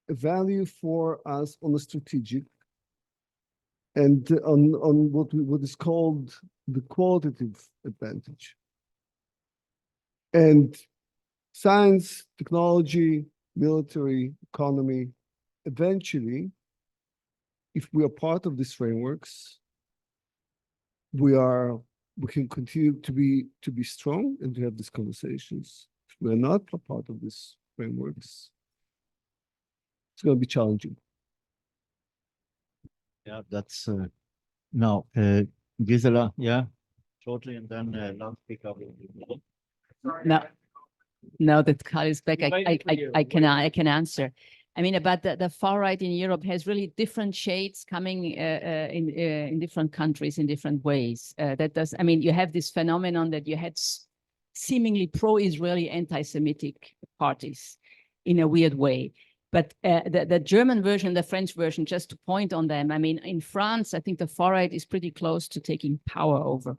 value for us on a strategic and on what is called the qualitative advantage. And science, technology, military, economy, eventually, if we are part of these frameworks, we can continue to be strong and to have these conversations. If we are not a part of these frameworks, it's going to be challenging. Yeah, that's now Gisela, yeah, shortly, and then last speaker will be. Now that Carl is back, I can answer. I mean, about the far right in Europe has really different shades coming in different countries in different ways. I mean, you have this phenomenon that you had seemingly pro-Israeli anti-Semitic parties in a weird way. But the German version, the French version, just to point on them, I mean, in France, I think the far right is pretty close to taking power over.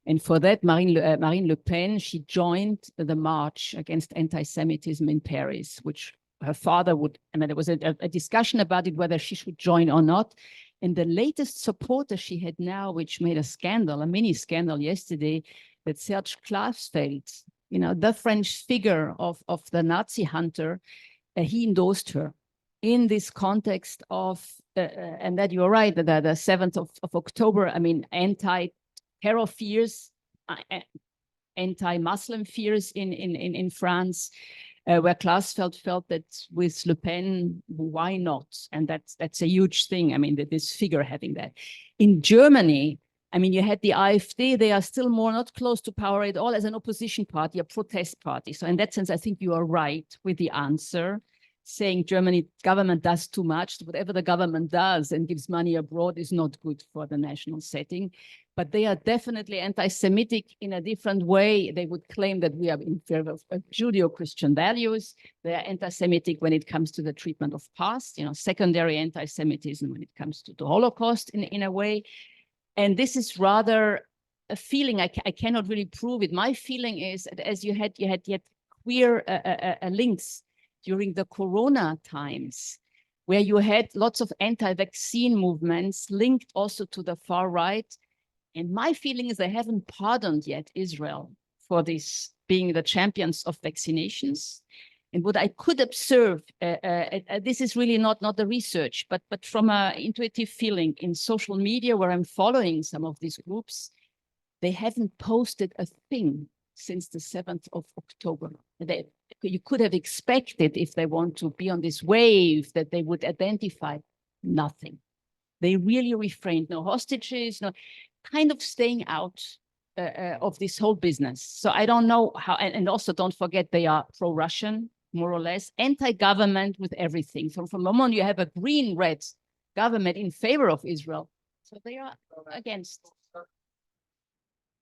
And for that, Marine Le Pen, she joined the march against anti-Semitism in Paris, which her father would, I mean, there was a discussion about it, whether she should join or not. And the latest supporter she had now, which made a scandal, a mini scandal yesterday, that Serge Klarsfeld, you know, the French figure of the Nazi hunter, he endorsed her in this context of, and that you're right, the 7th of October, I mean, anti-terror fears, anti-Muslim fears in France, where Klarsfeld felt that with Le Pen, why not? And that's a huge thing. I mean, this figure having that. In Germany, I mean, you had the AfD, they are still more not close to power at all as an opposition party, a protest party. So in that sense, I think you are right with the answer, saying Germany government does too much. Whatever the government does and gives money abroad is not good for the national setting. But they are definitely anti-Semitic in a different way. They would claim that we are in favor of Judeo-Christian values. They are anti-Semitic when it comes to the treatment of past, you know, secondary anti-Semitism when it comes to the Holocaust in a way. And this is rather a feeling, I cannot really prove it. My feeling is that as you had queer links during the Corona times, where you had lots of anti-vaccine movements linked also to the far right. And my feeling is they haven't pardoned yet Israel for this being the champions of vaccinations. And what I could observe, this is really not the research, but from an intuitive feeling in social media where I'm following some of these groups, they haven't posted a thing since the 7th of October. You could have expected, if they want to be on this wave, that they would identify nothing. They really refrained, no hostages, no, kind of staying out of this whole business. So I don't know how, and also don't forget they are pro-Russian, more or less, anti-government with everything. So from the moment you have a green-red government in favor of Israel, so they are against.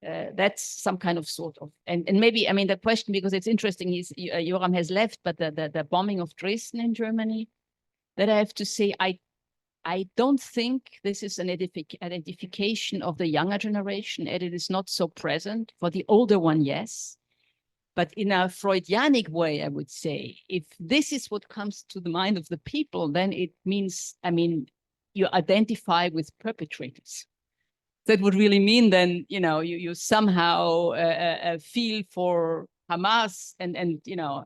That's some kind of sort of, and maybe, I mean, the question, because it's interesting, Joram has left, but the bombing of Dresden in Germany, that I have to say, I don't think this is an identification of the younger generation, and it is not so present. For the older one, yes. But in a Freudianic way, I would say, if this is what comes to the mind of the people, then it means, I mean, you identify with perpetrators. That would really mean then, you know, you somehow feel for Hamas, and you know,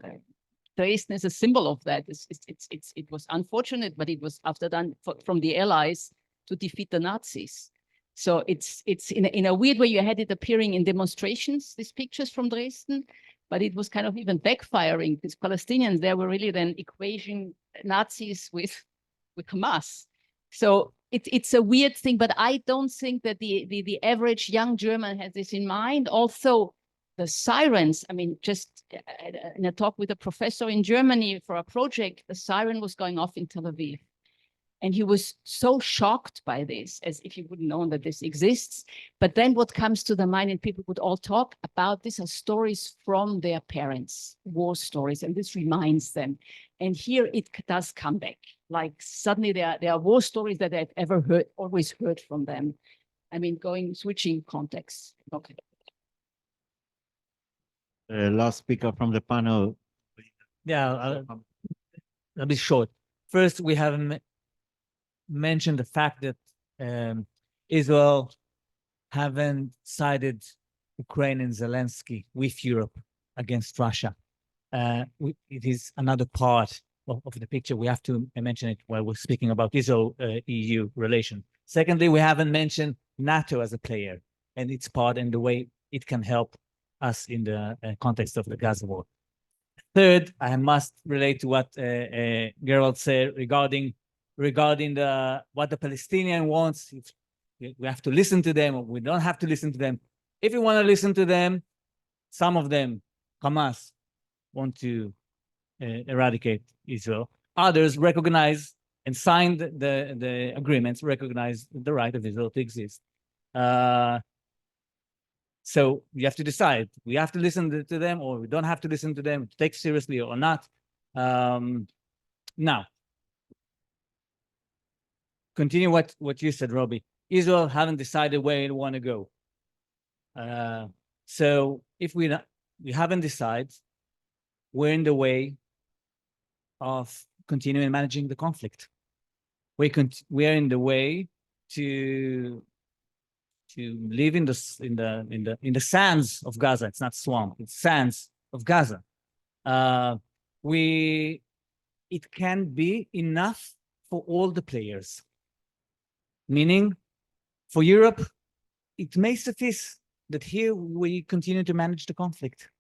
Dresden is a symbol of that. It was unfortunate, but it was after done from the Allies to defeat the Nazis. So it's in a weird way, you had it appearing in demonstrations, these pictures from Dresden, but it was kind of even backfiring. These Palestinians, they were really then equating Nazis with Hamas. So it's a weird thing, but I don't think that the average young German has this in mind. Also, the sirens, I mean, just in a talk with a professor in Germany for a project, the siren was going off in Tel Aviv. And he was so shocked by this, as if he wouldn't know that this exists. But then what comes to the mind, and people would all talk about this, are stories from their parents, war stories, and this reminds them. And here it does come back. Like suddenly there are war stories that I've ever heard, always heard from them. I mean, switching contexts. Okay. Last speaker from the panel. Yeah, I'll be short. First, we haven't mentioned the fact that Israel haven't sided Ukraine and Zelensky with Europe against Russia. It is another part of the picture. We have to mention it while we're speaking about Israel-EU relation. Secondly, we haven't mentioned NATO as a player and its part and the way it can help us in the context of the Gaza war. Third, I must relate to what Gerald said regarding what the Palestinian wants. We have to listen to them, or we don't have to listen to them. If you want to listen to them, some of them, Hamas, want to eradicate Israel. Others recognize and signed the agreements, recognize the right of Israel to exist. So you have to decide. We have to listen to them, or we don't have to listen to them, take seriously or not. Now, continue what you said, Robbie. Israel haven't decided where they want to go. So if we haven't decided, we're in the way of continuing managing the conflict. We are in the way to live in the sands of Gaza. It's not swamp, it's sands of Gaza. It can be enough for all the players. Meaning, for Europe, it may suffice that here we continue to manage the conflict.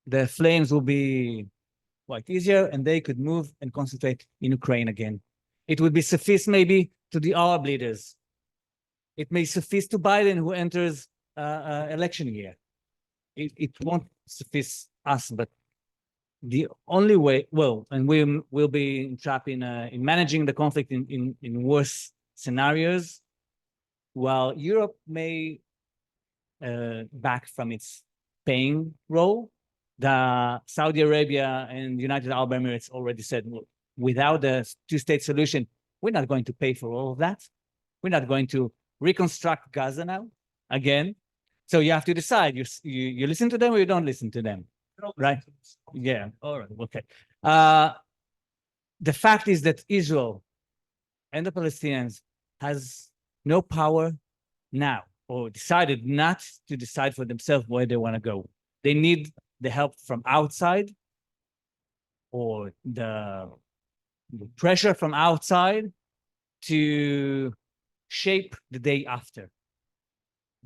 The flames will be quite easier, and they could move and concentrate in Ukraine again. It would be suffice maybe to the Arab leaders. It may suffice to Biden, who enters election year. It won't suffice us, but the only way, well, and we'll be trapped in managing the conflict in worse scenarios, while Europe may back from its paying role. The Saudi Arabia and United Arab Emirates already said, well, without the two-state solution, we're not going to pay for all of that. We're not going to reconstruct Gaza now again. So you have to decide. You listen to them or you don't listen to them, right? Yeah. All right. Okay. The fact is that Israel and the Palestinians has no power now, or decided not to decide for themselves where they want to go. They need the help from outside, or the pressure from outside to shape the day after.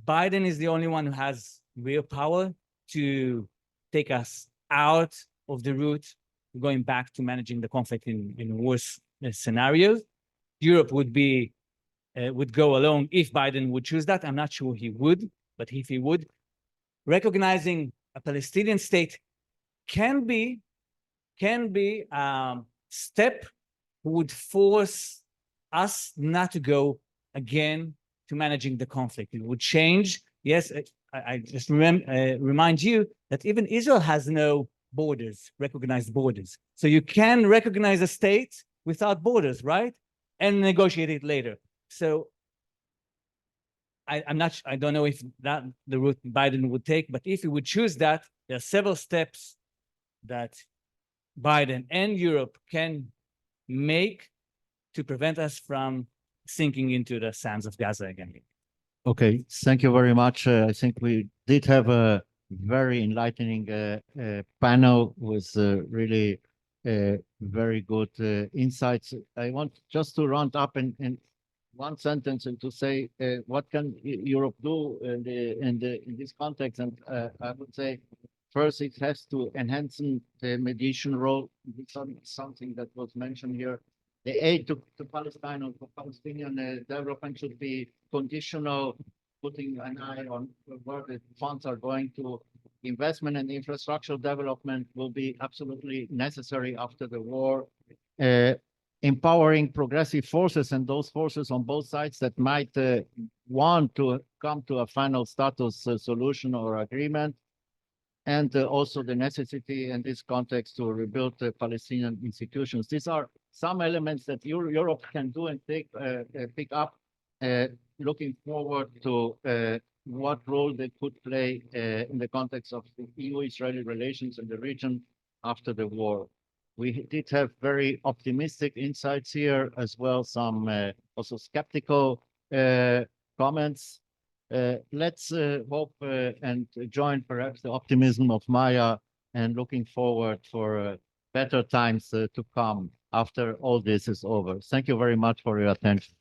Biden is the only one who has real power to take us out of the route, going back to managing the conflict in worse scenarios. Europe would go alone if Biden would choose that. I'm not sure he would, but if he would, recognizing a Palestinian state can be step would force us not to go again to managing the conflict. It would change. Yes, I just remind you that even Israel has no borders, recognized borders. So you can recognize a state without borders, right? And negotiate it later. So I don't know if that the route Biden would take, but if he would choose that, there are several steps that Biden and Europe can make to prevent us from sinking into the sands of Gaza again. Okay, thank you very much. I think we did have a very enlightening panel with really very good insights. I want just to round up in one sentence and to say what can Europe do in this context. And I would say first it has to enhance the mediation role. It's something that was mentioned here. The aid to Palestine or for Palestinian development should be conditional, putting an eye on where the funds are going to. Investment and infrastructure development will be absolutely necessary after the war. Empowering progressive forces and those forces on both sides that might want to come to a final status solution or agreement. And also the necessity in this context to rebuild the Palestinian institutions. These are some elements that Europe can do and pick up, looking forward to what role they could play in the context of the EU-Israeli relations in the region after the war. We did have very optimistic insights here as well, some also skeptical comments. Let's hope and join perhaps the optimism of Maya and looking forward for better times to come after all this is over. Thank you very much for your attention.